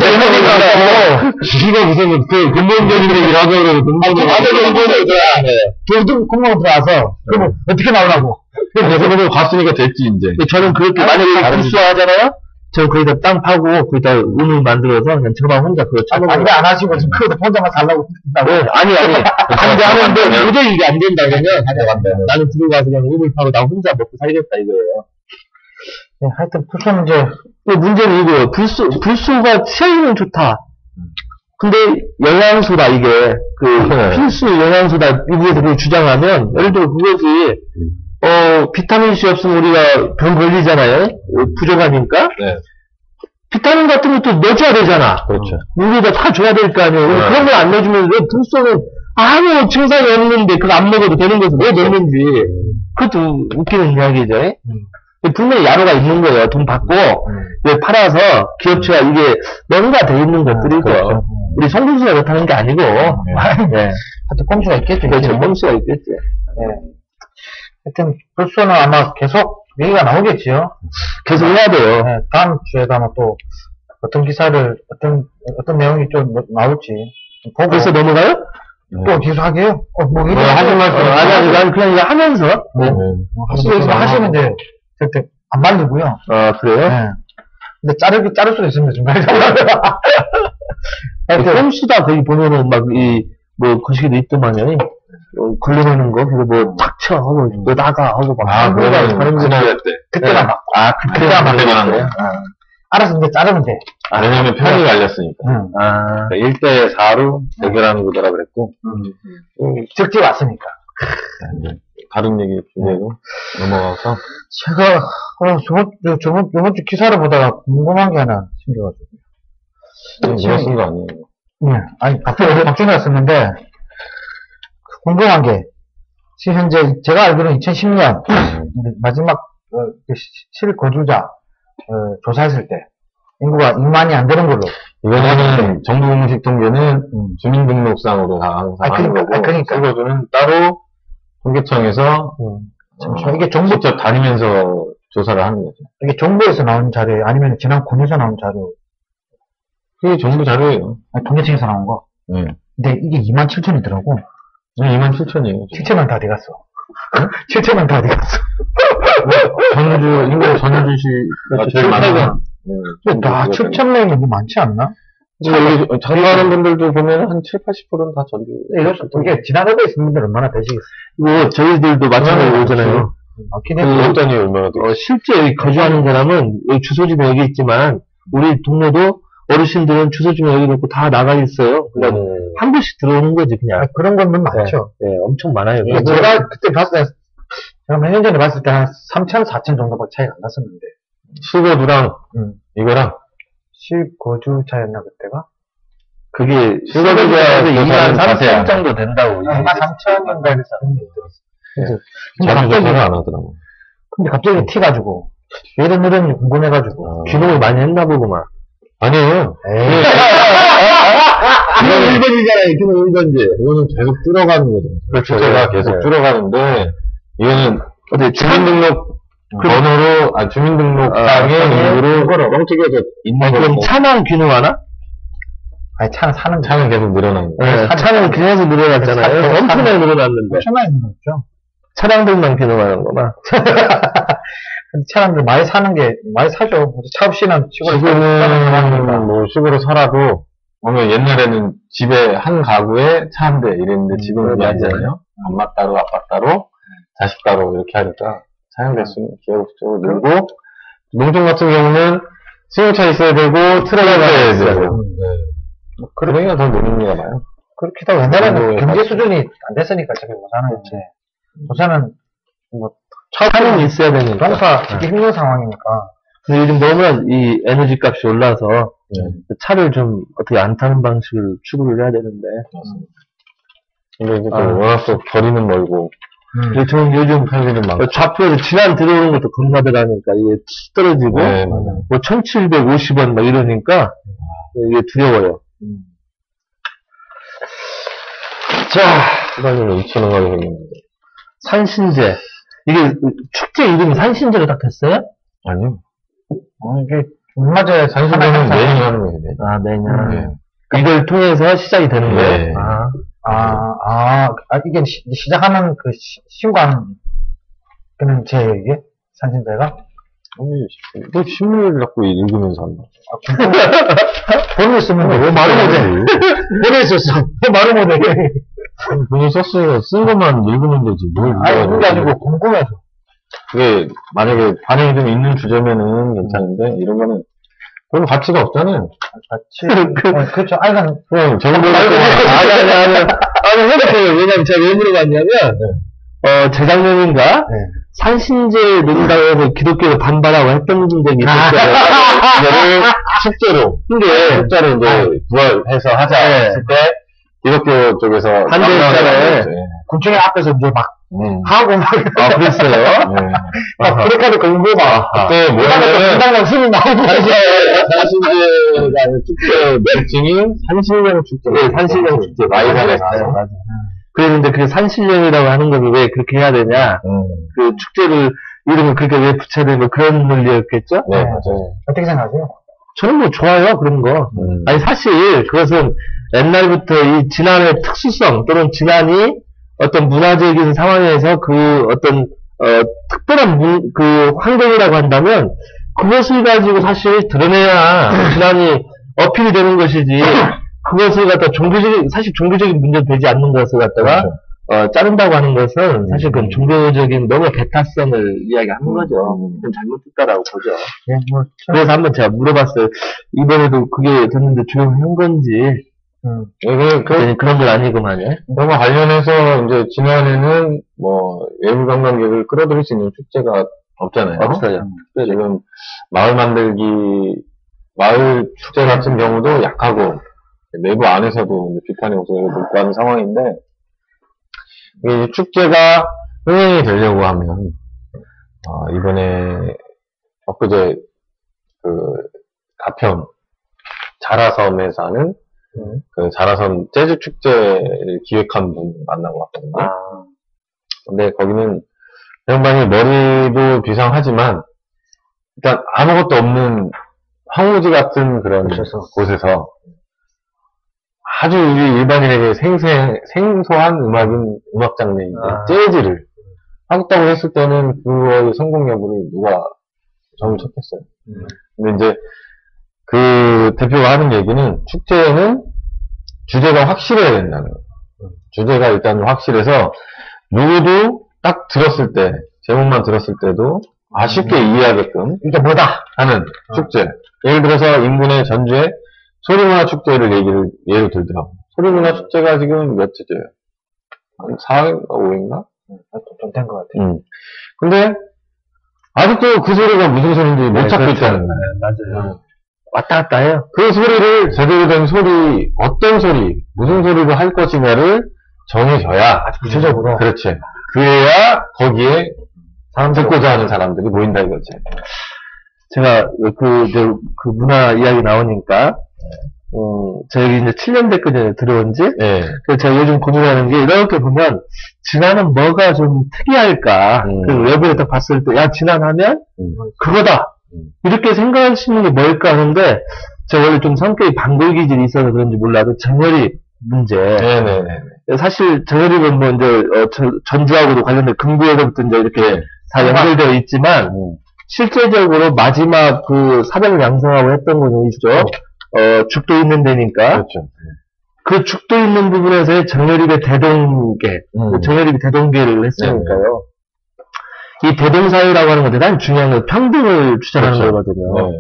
지가 무슨 그 근본적인 얘기를 하자고 그러고 공무원 들어와서 그러면 어떻게 나오라고? 그래서 갔으니까 됐지 이제. 저는 그렇게 만약에 불소하잖아요. 저는 거기다 땅 파고 거기다 우물 만들어서 그냥 저만 혼자 그거 쳐먹어요. 반대 안 하시고 지금 그거 혼자만 살라고 했다고? 아니 반대하는데 도저히 이게 안 된다 그러면 나는 들어가서 그냥 우물 파고 나 혼자 먹고 살겠다 이거예요. 네, 하여튼 불소 문제는 이거예요. 불소가 취향은 좋다. 근데 영양소다 이게 필수 영양소다 미국에서 그걸 주장하면 예를 들어 그것이 비타민C 없으면 우리가 병 걸리잖아요. 부족하니까. 비타민 같은 것도 넣어줘야 되잖아. 그렇죠. 우리가 다 줘야 될 거 아니에요. 그런 걸 안 넣어주면 왜 불소는 아무 증상이 없는데 그거 안 먹어도 되는 것을 왜 넣는지. 그것도 웃기는 이야기죠. 분명히 야로가 있는 거예요. 돈 받고 팔아서 기업체가 이게 뭔가 돼 있는 것들이고 그렇죠. 우리 송금수가 그렇다는 게 아니고 하여튼 꼼수가 있겠죠. 그렇죠. 꼼수가 있겠지. 하여튼 불소는 아마 계속 얘기가 나오겠지요. 계속 해야 돼요. 네, 다음 주에도 아마 또 어떤 기사를 어떤 내용이 좀 나올지 보고. 벌써 넘어가요? 또 계속 하게요? 하신 말씀 난 그냥 이거 하면서 하시면 이제 절대 안 말리고요. 그래요? 네. 근데 자를 수도 있습니다. 중간에. 꼼수다, 거기 보면은 막, 거시기도 있더만요. 걸려가는 거, 그래서 뭐, 닥쳐, 하고, 너 나가, 하고, 막, 그러면 지나갈 때. 그때만 막. 그때만 한 거. 알아서 이제 자르면 돼. 왜냐면 편이 갈렸으니까. 응. 1대 4로 대결하는 구도라 그랬고. 적지 왔으니까. 다른 얘기 주제로 넘어가서. 제가, 저번 주 기사를 보다가 궁금한 게 하나 생겨가지고. 제가 쓴 거 아니에요. 네. 아니, 박준호가 썼는데, 궁금한 게, 지금 현재, 제가 알기로는 2010년, 마지막, 실거주자, 조사했을 때, 인구가 2만이 안 되는 걸로. 이거는 정부 공식 통계는 주민등록상으로 다 항상 하는 거고, 그러니까. 실거주는 따로 통계청에서 이게 정부, 직접 다니면서 조사를 하는 거죠. 이게 정부에서 나온 자료예요? 아니면 지난 9년에서 나온 자료? 그게 정부 자료예요. 아니, 통계청에서 나온 거? 네. 근데 이게 2만 7천이더라고. 27,000이에요. 7천만 다 어디 갔어? 7천만 다 어디 갔어? 인구 전주시가 제일 많아요. 나 7천 명이 뭐 많지 않나? 여기 장사하는 분들도 보면 한 7, 80%는 다 전주. 이게 지나가고 있는 분들 얼마나 되시겠어요? 이거 저희들도 마찬가지로 오잖아요. 맞긴 해요. 일단이 얼마나 돼? 실제 여기 거주하는 사람은 여기 주소지는 여기 있지만 우리 동네도 어르신들은 주소지는 여기 놓고 다 나가 있어요. 그러니까 한 번씩 들어오는 거지 그냥. 그런 건 많죠. 네, 엄청 많아요. 제가 그때 봤을 때, 제가 몇 년 전에 봤을 때 한 3천, 4천 정도밖에 차이가 안 났었는데. 실거주랑 이거랑 실거주차였나 그때가? 그게 실거주자에서 2만 3천 정도 된다고. 2만 3천인가 그랬어. 자주조사를 안 하더라고. 근데 갑자기 튀가지고 왜 이러는지 궁금해가지고 귀농을 많이 했나 보구만. 아니에요. 귀농 1번이잖아요. 귀농 1번지. 이거는 계속 줄어가는 거죠. 그렇죠. 숫자가 계속 줄어가는데, 이거는, 주민등록 번호로, 주민등록상의 이유로 영특에서 있는 그럼 거고. 차만 귀농하나? 아니 차는 차는 계속 늘어나는 거예요. 차는 계속 늘어났잖아요. 엄청나게 늘어났는데. 엄청나게 늘었죠. 차량들만 귀농하는 거나. 근데 차량들 많이 사죠. 차 없이는 시골에 지금은 뭐 시골에 살아도, 보면 옛날에는 집에 한 가구에 차 한 대 이랬는데 지금은 그게 아니잖아요. 엄마 따로, 아빠 따로, 자식 따로 이렇게 하니까 사용 대수는 기하급수적으로 늘고, 농촌 같은 경우는 승용차 있어야 되고, 트럭이 있어야 되고. 그러니까 더 느는 게 봐요. 그렇기도 하고 옛날에는 경제 수준이 안 됐으니까 저기 못 사는 거지. 요새는 뭐 차는 있어야 되니까. 농사 짓기 힘든 상황이니까. 근데 요즘 너무나 이 에너지 값이 올라서 차를 좀 어떻게 안 타는 방식을 추구를 해야 되는데. 근데 이제 또 워낙 또 거리는 멀고. 근데 저는 요즘 좌표에서 지난 들어오는 것도 겁나 들어가니까 이게 툭 떨어지고 네, 뭐 1,750원 막 이러니까 이게 두려워요. 자, 시간이면 2,000원 가게 생겼는데. 산신제. 이게 축제 이름이 산신제로 딱 됐어요? 아니요. 이게 맞아요. 산신제는 매년 하는 거예요, 매년. 아, 매년. 네. 이걸 통해서 시작이 되는 네. 거예요? 이게 시작하는 그 신관, 그는 제 이게? 산신제가? 아니, 뭐 신문을 갖고 읽으면서 한다. 본을 쓰면 왜 말을 못해? 본을 썼어. 왜 말을 못해? 본인 썼으니까 쓴 것만 읽으면 되지. 아니, 그게 아니고 궁금해서. 그게 만약에 반응이 좀 있는 주제면은 괜찮은데 이런 거는 별로 가치가 없잖아요. 그렇죠. 아니, 그냥 정보 아니, 해보세요. 왜냐면 제가 왜 물어봤냐면, 재작년인가? 산신제 논다고 기독교를 반발하고 했던 적이 있었어요. 이거를 축제로. 축제로 이제 부활해서 하자 했을 때, 기독교 쪽에서 반대했잖아요. 군중의 앞에서 이제 막, 하고 막. 그랬어요? 그렇게 하니까 궁금하. 그때 뭐냐면, 분당당 숨이 나오고. 산신제가 축제 명칭이 산신령 축제. 네, 산신령 축제. 마이산에 가서. 맞아. 그랬는데 그 산신령이라고 하는 것을 왜 그렇게 해야 되냐? 그 축제를 이름을 그렇게 왜 붙여야 되는 그런 논리였겠죠? 네, 맞아요. 어떻게 생각하세요? 저는 뭐 좋아요, 그런 거. 아니, 사실 그것은 옛날부터 이 진안의 특수성 또는 진안이 어떤 문화적인 상황에서 그 어떤, 특별한 그 환경이라고 한다면 그것을 가지고 사실 드러내야 진안이 어필이 되는 것이지, 그것을 갖다 사실 종교적인 문제는 되지 않는 것을 갖다가, 그렇죠. 자른다고 하는 것은 사실 그건 종교적인 너무 배타성을 이야기하는 거죠. 그건 잘못됐다라고 보죠. 예, 뭐, 그래서 한번 제가 물어봤어요. 이번에도 그게 됐는데 조용한 건지, 그런 건 아니구만요. 그거와 관련해서 이제 지난해는 뭐 외부 관광객을 끌어들일 수 있는 축제가 없잖아요. 없어요. 지금 마을 만들기, 마을 축제 같은 경우도 약하고 내부 안에서도 이제 비판의 목소리가 높고 하는 상황인데 이 축제가 흥행이 되려고 하면 이번에 엊그제 그 가평 자라섬에 사는 그 자라섬 재즈 축제를 기획한 분 만나고 왔거든요. 근데 거기는 양반이 머리도 비상하지만 일단 아무것도 없는 황무지 같은 그런 곳에서 아주 우리 일반인에게 생소한 음악 장르인 재즈를 하겠다고 했을 때는 그거의 성공 여부를 누가 점을 쳤겠어요. 근데 이제 그 대표가 하는 얘기는 축제에는 주제가 확실해야 된다는 거예요. 주제가 일단 확실해서 누구도 딱 들었을 때, 제목만 들었을 때도 쉽게 이해하게끔 이게 뭐다 하는 축제. 예를 들어서 인근의 전주에 소리문화 축제를 예로 들더라고. 소리문화 축제가 지금 몇 주제예요? 한 4회인가 5회인가? 좀 된 것 같아요. 근데 아직도 그 소리가 무슨 소리인지 못 찾고 있다는 거예요. 맞아요. 왔다 갔다 해요. 그 소리를 제대로 된 소리, 어떤 소리, 무슨 소리로 할 것이냐를 정해져야 아주 구체적으로. 그렇지. 그래야 거기에 듣고자 하는 사람들이 모인다 이거지. 제가 그 문화 이야기 나오니까 저희 이제 7년 됐거든요, 들어온 지. 네. 그래서 제가 요즘 고민하는 게, 이렇게 보면, 진화는 뭐가 좀 특이할까? 그 외부에 딱 봤을 때, 야, 진화하면, 그거다! 이렇게 생각할 수 있는 게 뭘까 하는데, 제가 원래 좀 성격이 방글 기질이 있어서 그런지 몰라도, 정열입 문제. 네네네. 사실, 정열입은 뭐, 이제, 전주하고도 관련된 금구에서부터 이제 이렇게 다 연결되어 있지만, 실제적으로 마지막 그 사병을 양성하고 했던 거는 있죠. 죽도 있는 데니까. 그렇죠. 그 죽도 있는 부분에서의 정열입의 대동계, 정열입이 대동계를 했으니까요. 이 대동사회라고 하는 건 대단히 중요한 건 평등을 주장하는 그렇죠. 거거든요.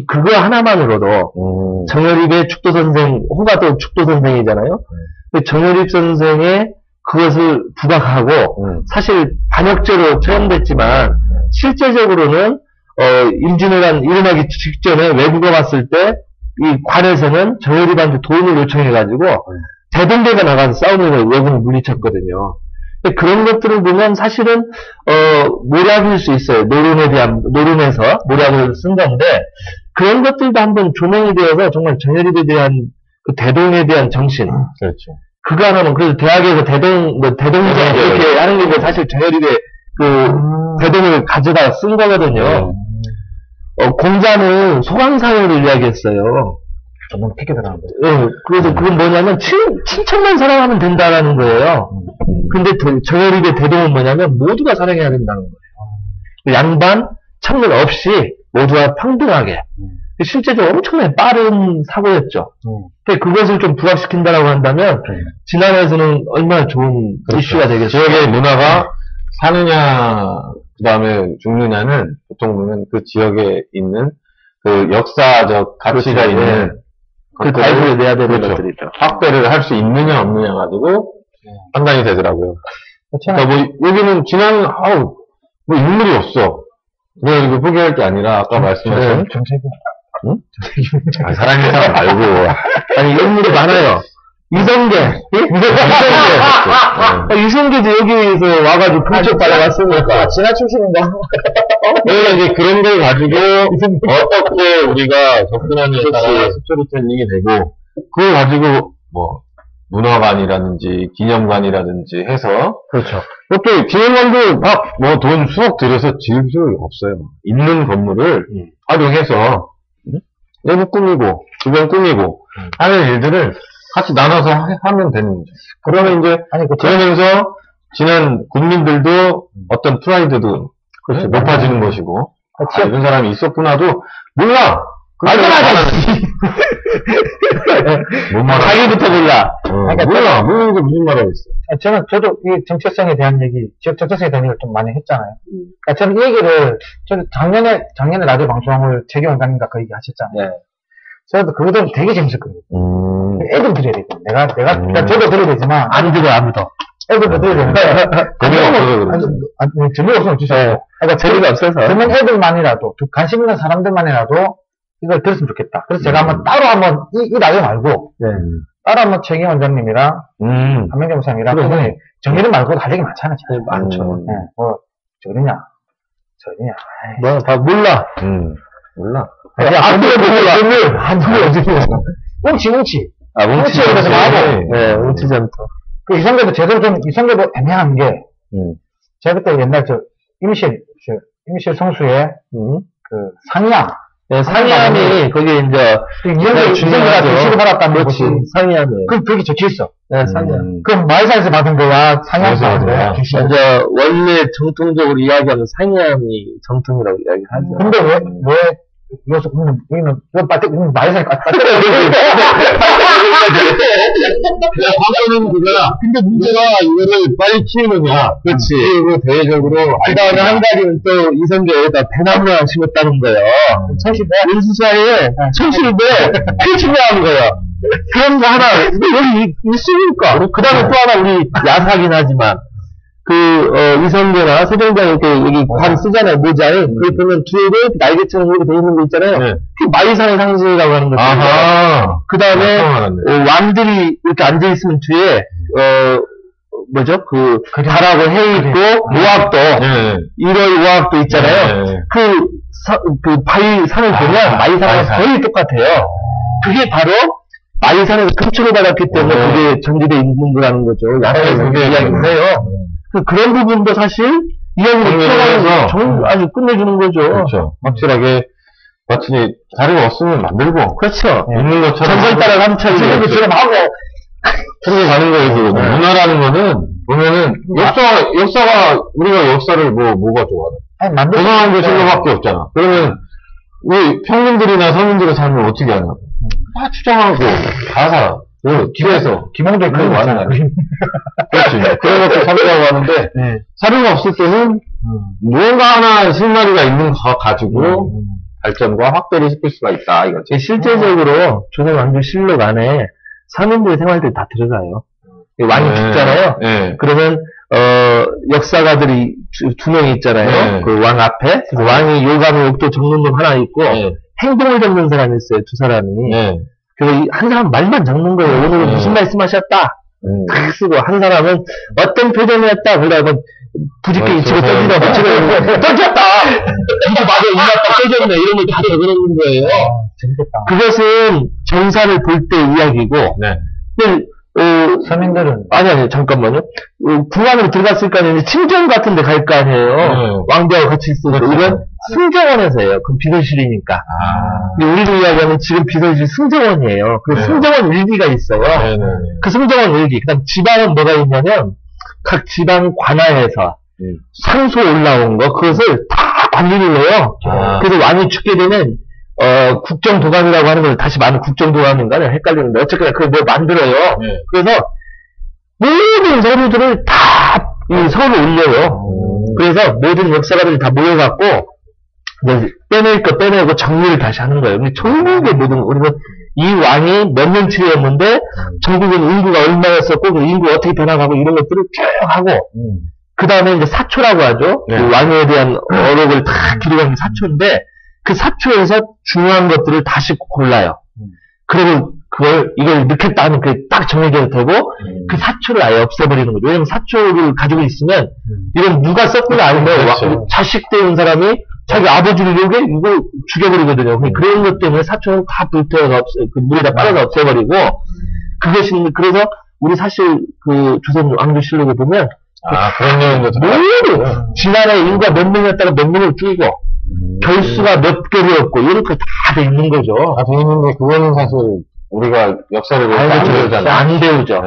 그거 하나만으로도 정열입의 축도 선생, 호가 또 축도 선생이잖아요. 정열입 선생의 그것을 부각하고 사실 반역죄로 처형됐지만 실제적으로는 임진왜란 일어나기 직전에 외부가 봤을 때 이 관에서는 정열입한테 도움을 요청해가지고 대동대가 나가서 싸우면서 외국을 물리쳤거든요. 그런 것들을 보면 사실은 모략일 수 있어요. 노론에서 모략을 쓴 건데 그런 것들도 한번 조명이 되어서 정말 정열입에 대한 그 대동에 대한 정신. 그렇죠. 그거 하나는 그래서 대학에서 대동제 이렇게 하는 게 사실 정열입의 그 대동을 가져다 쓴 거거든요. 공자는 소강사회를 이야기했어요. 너무 크게 들어간 거예요. 그래서 그건 뭐냐면, 친척만 사랑하면 된다라는 거예요. 근데 정열입의 대동은 뭐냐면, 모두가 사랑해야 된다는 거예요. 양반, 청년 없이 모두가 평등하게. 실제적으로 엄청나게 빠른 사고였죠. 근데 그것을 좀 부각시킨다라고 한다면, 지난해에서는 얼마나 좋은 이슈가 되겠어요. 지역의 문화가 사느냐, 그 다음에 죽느냐는 보통 보면 그 지역에 있는 그 역사적 가치가 있는 그 가이드에 내야 되는 것들이죠. 확대를 할 수 있느냐 없느냐 가지고 판단이 되더라고요. 그러니까 뭐 여기는 지난 뭐 인물이 없어. 그래가지고 포기할 게 아니라 아까 말씀하신 정세균. 사랑하는 사람 말고 아니 인물이 많아요. 이성계. 이성계도 여기서 와가지고 근처 따라갔으니까. 진화 출신인가? 그러니까 이제 그런 걸 가지고 어떻게 우리가 접근하느냐에 따라 스토리텔링이 되고 그걸 가지고 뭐 문화관이라든지 기념관이라든지 해서 그렇죠. 또 기념관도 막 뭐 돈 수억 들여서 지을 필요 없어요. 있는 건물을 활용해서 내부 꾸미고 주변 꾸미고 하는 일들을 같이 나눠서 하면 되는 거죠. 그러면 이제 그러면서 지난 국민들도 어떤 프라이드도 그렇죠. 높아지는 것이고 이런 사람이 있었구나도 몰라. 말씀하자! 뭔 말이야? 자기부터 몰라. 몰라. 모르는데 무슨 말하고 있어. 저도 이 정체성에 대한 얘기, 지역 정체성에 대한 얘기를 좀 많이 했잖아요. 그러니까 저는 이 얘기를, 저는 작년에 라디오 방송을 최기 원장님과 그 얘기 하셨잖아요. 네. 저도 그거는 되게 재밌었거든요. 애들 들어야 되고, 그러니까 저도 들어야 되지만, 안 들어, 아무도. 애들도 들어야 되는데, 재미없으면 어쩌죠. 그러니까 재미가 없어서. 듣는 애들만이라도, 관심 있는 사람들만이라도, 이걸 들었으면 좋겠다. 그래서 제가 따로 한번, 이 라디오 말고, 따로 한번 최기 원장님이랑, 한명재 목사님이랑, 그분이 정리를 말고도 할 얘기 많잖아요. 많죠. 네, 저리냐. 뭐, 다 몰라. 몰라. 앞으로 몰라. 한숨이 어떻게 웅치. 웅치에 대해서 나하고. 네, 웅치 전투. 그 이성계도 제대로 이성계도 애매한 게, 제가 그때 옛날 임실 성수의, 그, 상이암. 네, 상이암이, 거기 이제, 이성계가 대시를 받았다는 것이. 상이암이에요. 거기 적혀있어. 네, 상이암. 그럼 마을사에서 받은 거야, 상이암 받은 거야. 이제, 원래 정통적으로 이야기하면 상이암이 정통이라고 이야기하죠. 근데 왜, 여기서, 우리는, 마을사에 방송은 그거야. 근데 문제가 이거를 빨리 키우느냐. 그렇지. 그리고 대외적으로. 그 다음에 한 가지는 또 이성계에다 배나무를 하나 심었다는 거예요. 인수사에 청실배 펼치며 하는 거예요. 그런 거 하나, 여기 있으니까. 그 다음에 또 하나 우리 야사긴 하지만, 이성계나 세종장 이렇게 여기 관 쓰잖아요, 모자에. 거기 보면 뒤에도 날개처럼 이렇게 돼 있는 거 있잖아요. 네. 그 마이상의 상징이라고 하는 거죠. 아하. 그 다음에, 왕들이 이렇게 앉아있으면 뒤에, 달하고 해 있고, 오악도, 네. 1월 오악도 있잖아요. 네. 바위 산을 보면 마이상과 거의 똑같아요. 그게 바로, 마이산에서 금초를 받았기 때문에 그게 전제되어 있는 거라는 거죠. 야사에서 그게 이야기를 해요. 그런 부분도 사실 이야기를 풀어가면서 아주 끝내주는 거죠. 그렇죠. 확실하게 마치 다리가 없으면 만들고 그렇죠. 있는 것처럼 전설 따라 감찰 지금 하고 그렇게 가는 거예요. 문화라는 거는 보면은 역사가 우리가 역사를 뭐가 좋아하는 아니, 조상한 게 실로밖에 없잖아. 그러면 왜 평민들이나 서민들의 삶을 어떻게 하냐? 다 추정하고 다 살아. 그 뒤에서 김홍도에 그런 거 많아요. 그렇지. 그런 것도 사료라고 하는데 사료가 없을 때는 무언가 하나 실마리가 있는 거 가지고 발전과 확대를 시킬 수가 있다. 이거지. 실제적으로 조선 왕조 실록 안에 서민들의 생활들이 다 들어가요. 왕이 죽잖아요. 네. 그러면 역사가들이 두 명이 있잖아요. 그 왕 앞에 왕이 요감을 욕도 적는 놈 하나 있고 행동을 적는 사람이 있어요. 두 사람이. 그래서 한 사람 말만 적는 거예요. 오늘은 무슨 말씀하셨다. 딱 쓰고 한 사람은 어떤 표정이었다. 그러다 부직게 치고 던지다 붙이고 던졌다. 이거 맞아. 이 맞다 깨졌네. 이런 걸 다 적어놓는 거예요. 재밌겠다. 그것은 정사를 볼 때 이야기고. 근데 서민들은 아니 잠깐만요. 궁안으로 들어갔을 거 아니에요. 침정 같은 데 갈 거 아니에요. 왕비하고 같이 있어도 이건 승정원에서 해요. 그럼 비서실이니까. 근데 우리도 이야기하면 지금 비서실 승정원이에요. 그 승정원 일기가 있어요. 그 승정원 일기. 그다음 지방은 뭐가 있냐면 각 지방 관하에서 상소 올라온 거 그것을 다 관리를 해요. 그래서 왕이 죽게 되면 국정도감이라고 하는 걸 다시 많은 국정도감인가는 헷갈리는데, 어쨌거나 그걸 뭐 만들어요. 그래서, 모든 서류들을 다, 이 서울에 올려요. 그래서 모든 역사가들이 다 모여갖고, 빼낼 거 빼내고 정리를 다시 하는 거예요. 근데 전국의 모든, 우리는 이 왕이 몇 년치였는데, 전국은 인구가 얼마였었고, 그 인구 어떻게 변화가고, 이런 것들을 쭉 하고, 그 다음에 이제 사초라고 하죠. 그 왕에 대한 어록을 다 기록한 게 사초인데, 그 사초에서 중요한 것들을 다시 골라요. 그리고 이걸 넣겠다 하면 그게 딱 정해져도 되고, 그 사초를 아예 없애버리는 거죠. 왜냐면 사초를 가지고 있으면, 이건 누가 썼구나 아니면 자식 되는 사람이 자기 아버지를 이거 죽여버리거든요. 그런 것 때문에 사초는 다 불태워서 그 물에다 빨아서 없애버리고, 그래서 우리 사실 그 조선 왕조실록에 보면, 그런 내용도 모두 지난해 인구가 몇 명이었다가 몇 명을 줄고, 결수가 몇 개였고 이렇게 다 돼 있는 거죠. 다 돼 있는데 그거는 사실 우리가 역사를 안 배우잖아요. 안 배우죠.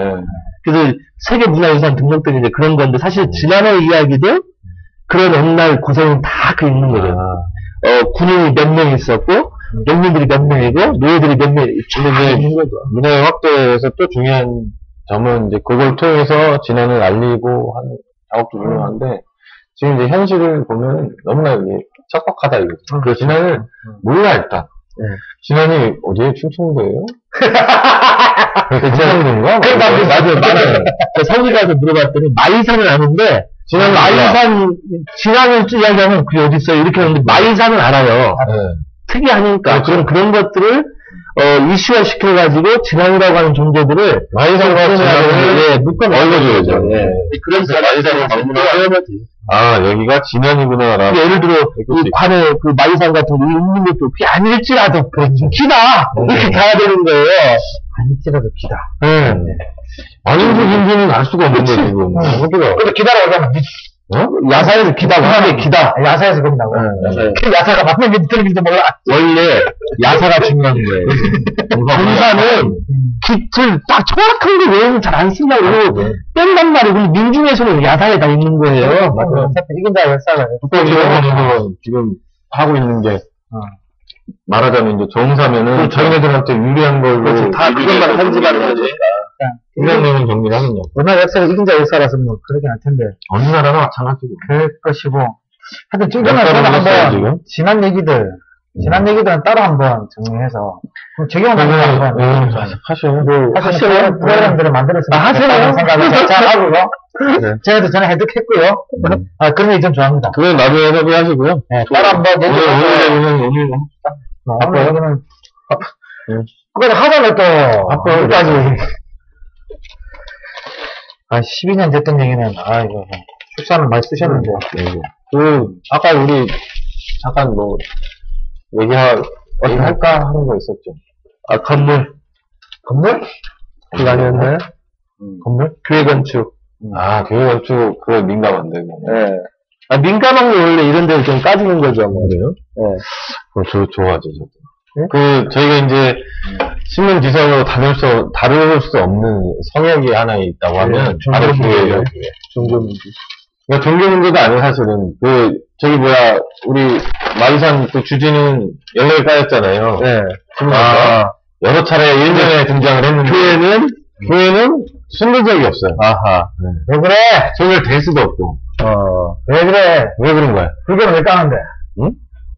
그래서 세계문화유산 등록된 이제 그런 건데 사실 지난해 이야기들 그런 옛날 고생은 다 그 있는 거죠. 군인이 몇 명 있었고 농민들이 몇 명이고, 노예들이 몇 명이고, 쫙 있는 거죠. 문화의 확대에서 또 중요한 점은 이제 그걸 통해서 진안을 알리고 하는 작업도 중요한데, 지금 이제 현실을 보면 너무나 이게 척박하다 이거죠. 그 진안을 몰라, 일단. 진안이 어디에 충청도예요? 충청도인가? 맞아요. 서울에 가서 물어봤더니, 마이산은 아는데, 진안을 이야기하면 그게 어딨어요? 이렇게 하는데, 마이산은 알아요. 특이하니까. 그런 것들을, 이슈화 시켜가지고, 진안이라고 하는 존재들을, 마이산과 진안을 묶어줘야죠. 그래서 마이산을 방문하면 여기가 진안이구나라고. 예를 들어, 이 관에 그 마이산 같은 거 있는 것도 그게 아닐지라도, 기다! 이렇게 가야 되는 거예요. 아닐지라도 기다. 아닌지 인지는 알 수가 없는 거지, 지금. 근데 기다라고 하면, 야사에서 기다고 하는 게 기다. 야사에서 그런다고. 그 야사가 맞는 게 들리는지 몰라. 원래, 야사가 중요한 거예요. 공사는 깃을 딱 정확한 거 외우면 잘 안 쓴다고 그러고, 뺀단 말이고, 민중에서는 야사에 다 있는 거예요. 맞아요. 이긴 자 열사가. 지금 하고 있는 게, 말하자면 이제 정사면은 자기네들한테 유리한 걸로. 다 그것만 편집하는 거지. 유리한 내용 정리를 하느냐고. 우리나라 역사가 이긴 자 열사라서 뭐, 그러긴 할 텐데. 어느 나라나 마찬가지고. 그럴 것이고. 하여튼, 찔끔한 한번, 지난 얘기들은 따로 한번 정리해서, 그럼 적용하는 거 한번. 하시는 프로그램들을 만들었으면 하세요. 생각을 잘 하고요. 저희도 전에 해득했고요. 그런 얘기 좀 좋아합니다. 그건 나중에 협의하시고요. 따로 한번 오늘 오늘 얘기는, 그걸 하자면 또, 여기까지. 12년 됐던 얘기는, 이거, 출산을 많이 쓰셨는데. 아까 우리, 잠깐 얘기할까 하는 거 있었죠. 건물? 그거 아니었나요? 건물? 교회 건축. 교회 건축, 그거 민감한데. 민감한 게 원래 이런 데를 좀 까지는 거죠, 뭐. 그래요? 좋아하죠, 저도. 저희가 이제, 신문 기사로 다룰 수 없는 성역이 하나 있다고 하면, 바로 교회예요. 종교 문제. 그러니까 종교 문제가 아니고 사실은, 우리, 마이산 주지는 연락이 까였잖아요. 여러 차례 1년에 등장을 했는데, 교회는 숨긴 적이 없어요. 왜 그래? 손을 댈 수도 없고. 왜 그래? 왜 그런 거야? 불교는 왜 까는데? 응?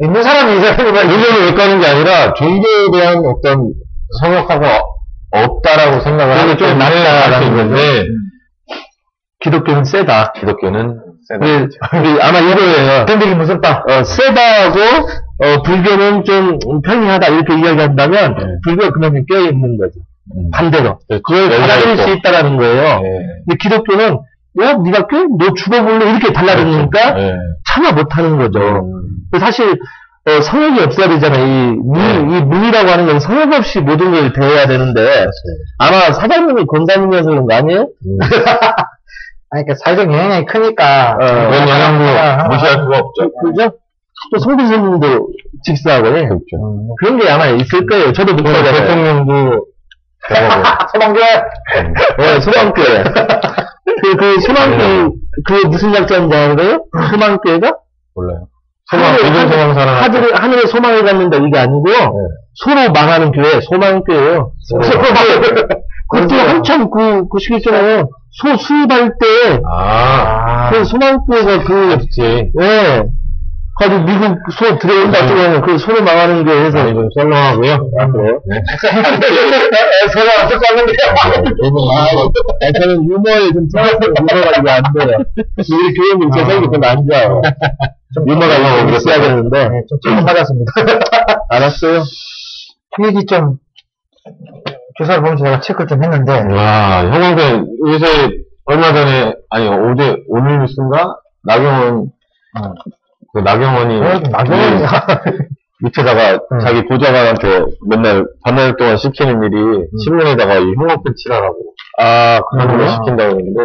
있는 사람이 이제 불교는 왜 까는 게 아니라, 종교에 대한 어떤 성역하고 없다라고 생각을 하는 좀 낫다라는 있는데, 기독교는 세다. 기독교는 세다. 아마 이거예요. 근데 무섭다. 세다하고, 불교는 좀 평이하다, 이렇게 이야기한다면, 불교가 그만큼 껴있는 거죠. 반대로. 그걸 받아들일 수 있다라는 거예요. 근데 기독교는, 니가 껴? 너 죽어볼래? 이렇게 달라붙으니까, 참아 못하는 거죠. 사실, 성역이 없어야 되잖아요. 이 문이라고 하는 건 성역 없이 모든 걸 대해야 되는데, 아마 사장님이 권사님이어서 그런 거 아니에요? 그러니까 사회적 영향이 크니까. 그런 영향도 무시할 수가 없죠. 그죠? 또 성교사님도 직사하고, 그렇죠. 그런 게 아마 있을 거예요. 저도 못 가잖아요. 대통령도, 소망교회! 소망교회. 소망교회, 무슨 약자인지 알아요? 소망교회가? 몰라요. 소망사랑. 하늘에 소망을 갖는다, 이게 아니고, 소로 망하는 교회, 소망교회예요. 그때 한참 그 시기 있잖아요. 소 수입할 때, 그 소망교회가 그렇지. 가지고 미국 소 들여온다 그러면 그 소로 망하는 게 해서 좀 썰렁하고요. 그래요? 소가 어떻게 하는데요? 저는 유머에 좀 틀렸어요. 유머가 이게 안 돼요. 우리 교회는 제 생각이 별로 안 좋아요. 유머가 이거 써야 되는데. 좀 질문받았습니다. 알았어요. 그 얘기 좀, 교사를 보면서 제가 체크를 좀 했는데. 형한테 요새 얼마 전에, 오늘 뉴스인가? 나경원이 밑에다가 자기 보좌관한테 맨날 반나절 동안 시키는 일이 신문에다가 이 흉악편 칠하라고 그런 걸 시킨다고 했는데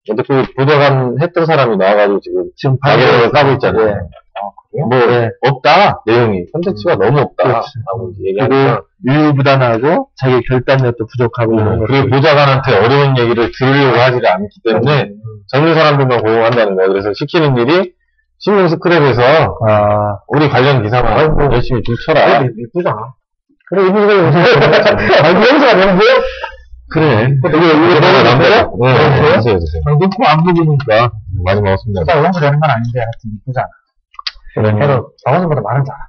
근데 그 보좌관 했던 사람이 나와가지고 지금 나경원을 까고 있잖아요. 없다 내용이 컨텐츠가 너무 없다라고 얘기하니까 유유부단하고 자기 결단력도 부족하고 그리고 보좌관한테 어려운 얘기를 들으려고 하지 않기 때문에 젊은 사람들만 고용한다는 거예요. 그래서 시키는 일이 신문 스크랩에서 아, 우리 관련 기사만 열심히 줄쳐라. 이쁘잖아. 그래, 이쁘게 요새. 여기서가 되는데요? 그래. 이거 남자요? 네. 드세요. 방금 안 먹으니까. 많이 먹었습니다. 진짜 이런 거 되는 건 아닌데, 하여튼 이쁘잖아. 그래도 박원순보다 많은 줄 알아.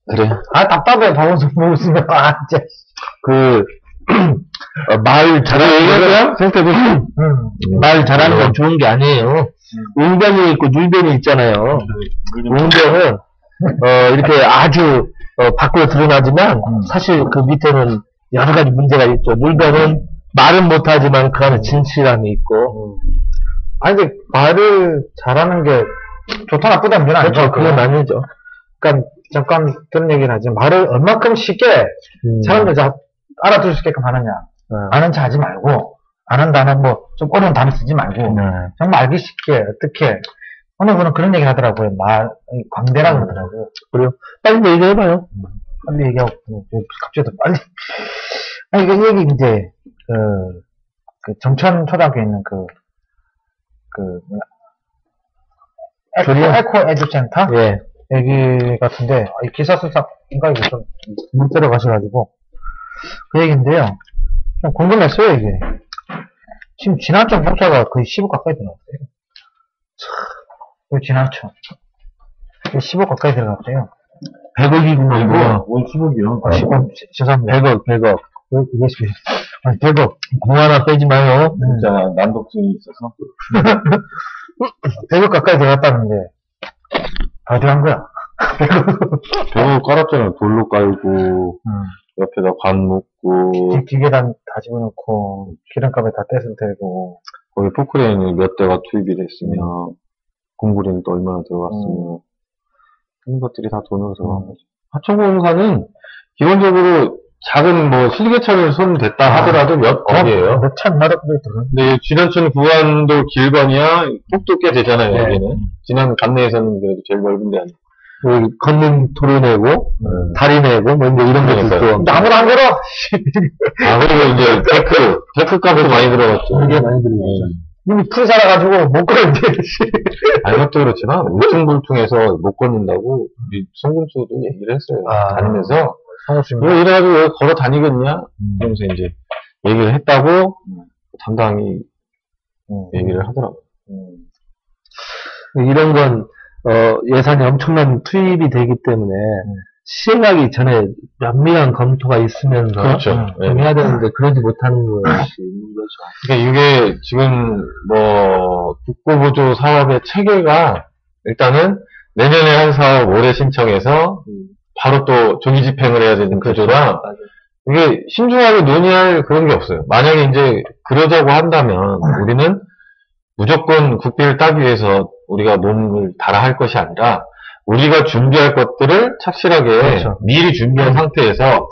그래. 아, 답답해, 박원순 먹었으면. 아, 진짜. 말 잘하는 얘기했어요? 생각해보세요. 말 잘하는 건 좋은 게 아니에요. 웅변이 있고 눌변이 있잖아요. 웅변은 이렇게 아주 밖으로 드러나지만 사실 그 밑에는 여러 가지 문제가 있죠. 눌변은 말은 못하지만 그 안에 진실함이 있고. 아니, 근데 말을 잘하는 게 좋다 나쁘다 문제는 아니죠. 그렇죠. 그건 아니죠. 그러니까, 잠깐 그런 얘기를 하지. 말을 얼마큼 쉽게 사람들이 다 알아들을 수 있게끔 하느냐. 아는 체 하지 말고, 아는 단어 좀 어려운 단어 쓰지 말고, 정말 알기 쉽게, 어떻게. 어느 분은 그런 얘기를 하더라고요. 광대라고 그러더라고요. 그래요. 빨리 얘기해봐요. 빨리 얘기하고, 갑자기 더 빨리. 아니, 그 얘기 이제, 정천 초등학교에 있는 에코 에듀센터? 예. 얘기 같은데, 이 기사 수사인가 이거 좀 못 들어가셔가지고, 그 얘기인데요. 좀 궁금했어요, 이게. 지금 진안청 공사가 거의 10억 가까이 들어갔대요. 참, 진안청. 10억 가까이 들어갔대요. 100억이구나, 이거. 원 10억이요? 10억, 죄송합니다. 100억. 아니, 100억. 공 하나 빼지 마요. 진짜 난독증이 있어서. 100억 가까이 들어갔다는데, 다 들어간 거야. 저거 깔았잖아요. 돌로 깔고, 옆에다 관 묶고, 기계단 다 집어넣고, 기름값에 다 떼서 되고, 거기 포크레인이 몇 대가 투입이 됐으며, 공구리는 또 얼마나 들어갔으며, 이런 것들이 다 돈으로 들어간 거죠. 하천공사는 기본적으로 작은 실개천을 손 댔다 하더라도 몇 억이에요. 몇천 억도 들어. 근데 지난천 구간도 길거니와 폭도 꽤 되잖아요, 네. 여기는. 지난 관내에서는 그래도 제일 넓은데 아니에요. 걷는 도로 내고, 다리 내고, 이제 이런 것도 그러니까요. 있고. 나무를 안 걸어! 그리고 이제 데크 값도 많이 들어갔죠. 이게 많이 들어가죠. 이미 풀 살아가지고 못 걸어, 이제. 아니, 그것도 그렇지만, 울퉁불퉁해서 못 걷는다고, 우리 송금수도 얘기를 했어요. 다니면서, 왜 이래가지고 왜 걸어 다니겠냐? 그러면서 이제, 얘기를 했다고, 담당이, 얘기를 하더라고요. 이런 건, 예산이 엄청난 투입이 되기 때문에, 시행하기 전에 면밀한 검토가 있으면서, 그렇죠. 좀 해야 되는데, 그러지 못하는 것이 있는 거죠. 그러니까 이게 지금 국고보조 사업의 체계가 일단은 내년에 한 사업 올해 신청해서 바로 또 조기 집행을 해야 되는 구조라 이게 신중하게 논의할 그런 게 없어요. 만약에 이제 그러자고 한다면 우리는 무조건 국비를 따기 위해서 우리가 몸을 달아 할 것이 아니라 우리가 준비할 것들을 착실하게 그렇죠. 미리 준비한 상태에서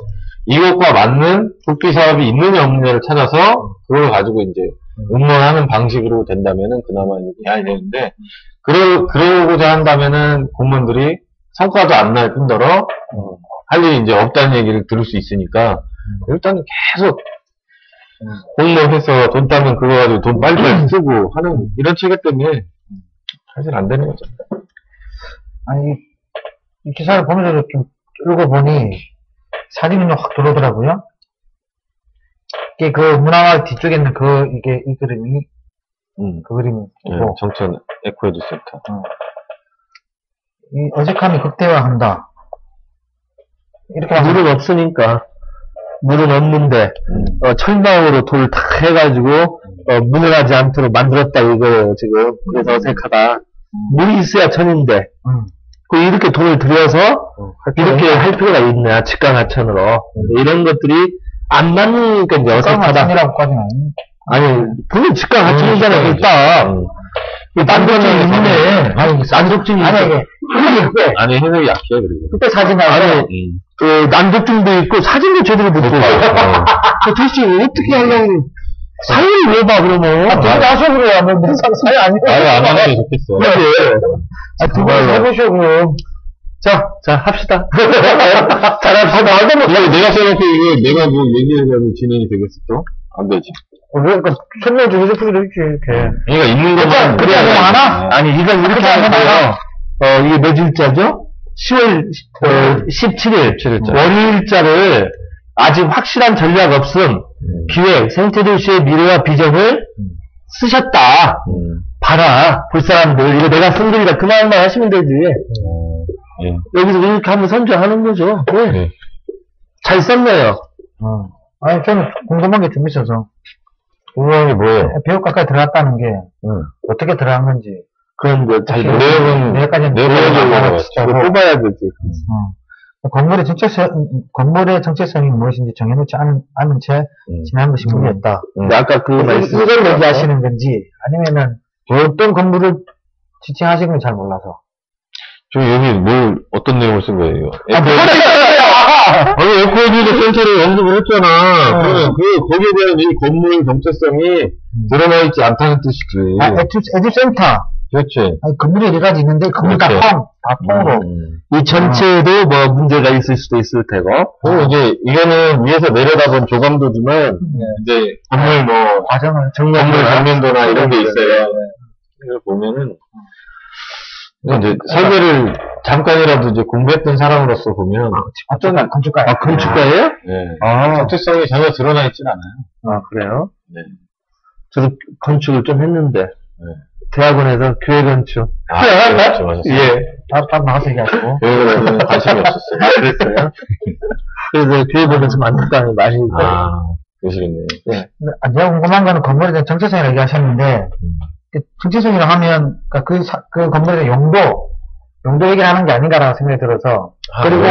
이것과 맞는 국비 사업이 있느냐 없느냐를 찾아서 그걸 가지고 이제 응원하는 방식으로 된다면은 그나마 이제 해야 되는데 그러고자 한다면은 공무원들이 성과도 안 날 뿐더러 할 일이 이제 없다는 얘기를 들을 수 있으니까 일단은 계속 공무원 해서 돈 따면 그거 가지고 돈 빨리빨리 쓰고 하는 이런 체계 때문에 사실 안 되는 거죠. 아니, 이 기사를 보면서 좀 읽어보니, 사진이 확 들어오더라고요. 이게 그 문화마을 뒤쪽에 있는 이 그림이, 그 그림이고, 정천 에코에듀 센터. 이 어색함이 극대화한다. 이렇게 물은 없으니까. 물은 없는데, 철망으로 돌 다 해가지고, 무너가지 않도록 만들었다, 이거예요, 지금. 그래서 어색하다. 물이 있어야 천인데, 이렇게 돈을 들여서, 이렇게 할 필요가 있냐, 직강하천으로. 이런 것들이 안 맞으니까 이제 어색하다. 직강하천이라고까지는 아니, 그건 직강하천이잖아요, 일단. 난독증이 있네. 아니, 난독증이 있네. 아니, 해석이 약해요, 그리고. 그때 사진 나와요. 난독증도 있고, 사진도 제대로 못 보고. 도대체 어떻게 하려고, 사연을 왜 봐, 그러면? 두분 하셔, 그래요. 사연 아니에요. 안 하는 게 좋겠어. 두 분 해보셔, 그럼. 자, 합시다. 내가 생각해, 이거 내가 얘기하면 진행이 되겠어, 또? 안 되지. 그러니까, 설명 주고 싶을 수도 있지, 이렇게. 얘가 있는 것만. 그래야 뭐 하나? 아니, 이건 이렇게 하는 거예요. 이게 며칠자죠? 10월 17일 17일자. 월요일자를 아직 확실한 전략 없음 기획 생태도시의 미래와 비전을 쓰셨다. 봐라 볼 사람들 이거 내가 쓴 글이다 그 말만 하시면 되지. 예. 여기서 이렇게 한번 선정하는 거죠. 네. 네. 잘 썼네요. 아니, 저는 궁금한 게 좀 있어서. 궁금한 게 뭐예요? 배우 가까이 들어갔다는 게, 어떻게 들어간 건지. 그런 거잘 내용은 내일까지는 내부적으로 뽑아야 되지. 건물의 정체성이 무엇인지 정해놓지 않은 채 지난 것이 문제였다. 근데 아까 그 말씀 이걸 얘기하시는 건지, 아니면은, 어떤 건물을 지칭하시는 건지 잘 몰라서. 저 여기 어떤 내용을 쓴 거예요? 아, 아니, 에코에듀 센터를 언급을 했잖아. 그러면 거기에 대한 이 건물 정체성이 드러나 있지 않다는 뜻이지. 에듀센터. 그렇지. 아니, 건물이 여러 가지 있는데, 건물 다 통으로. 이 전체에도 뭐 문제가 있을 수도 있을 테고. 그리고 이제, 이거는 위에서 내려다본 조감도지만, 이제, 건물 과정을 건물 정면도나 이런 게 있어요. 이걸 보면은, 이제, 설계를 잠깐이라도 이제 공부했던 사람으로서 보면, 건축가예요. 건축가예요? 네. 정체성이 전혀 드러나 있진 않아요. 그래요? 네. 저도 건축을 좀 했는데, 대학원에서 교회건축. 그렇죠, 맞았어요. 예. 밥 나가서 얘기하시고. 교회에는 관심이 없었어요. 그랬어요? 그래서 교회 보면서 만족감이 많이 그러시겠네요. 네. 제가 궁금한 거는 건물에 대한 정체성이라고 얘기하셨는데, 정체성이라고 하면, 그 건물의 용도 얘기를 하는 게 아닌가라는 생각이 들어서. 그리고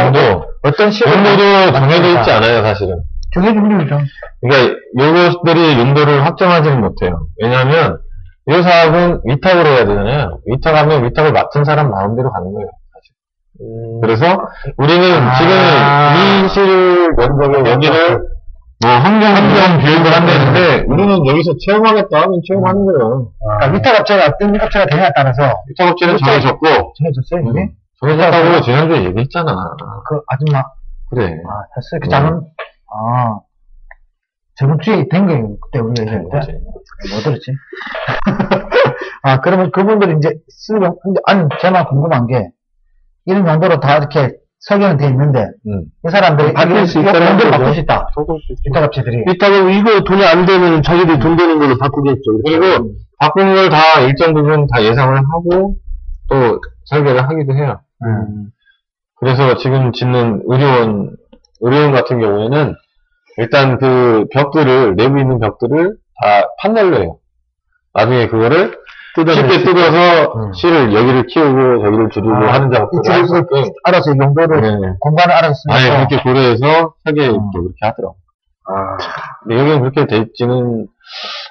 어떤 용도도 정해져 있지 않아요, 사실은. 정해진 거죠. 그러니까 요것들이 용도를 확정하지는 못해요. 왜냐하면 이 사업은 위탁을 해야 되잖아요. 위탁하면 위탁을 맡은 사람 마음대로 가는 거예요. 사실. 그래서 우리는 지금 이 실 면적에 여기를 환경 교육을 한다는데 우리는 여기서 체험하겠다 하면 체험하는 거예요. 그러니까 위탁업체가 어떤 업체가 되냐에 따라서 위탁업체는 정해졌고 정해졌어요 이게? 정해졌다고 지난주에 얘기했잖아. 그 아줌마 그래. 했어요. 그 작은 저번 주에 된 거예요. 그때 우리가 얘기할 때. 뭐 들었지? 그러면 그분들이 이제 아니, 제가 궁금한 게, 이런 정도로 다 이렇게 설계는 돼 있는데, 이 사람들이 바뀔 수 있다는 용도를 거죠. 바꿀 수 있다. 위탁업체들이. 일단은 이거 돈이 안 되면 자기들이 돈 되는 걸로 바꾸겠죠. 그리고 바꾸는 걸 다 일정 부분 다 예상을 하고 또 설계를 하기도 해요. 그래서 지금 짓는 의료원 같은 경우에는 일단 그 벽들을, 내부 있는 벽들을 다 판넬로 해요. 나중에 그거를 쉽게 뜯어서 실을 여기를 키우고 저기를 줄이고 하는 작업들을 할 수 있게 알아서 용도를, 공간을 알아서 쓰면서. 아예 그렇게 고려해서 설계 그렇게 하더라고. 근데 여기는 그렇게 돼 있지는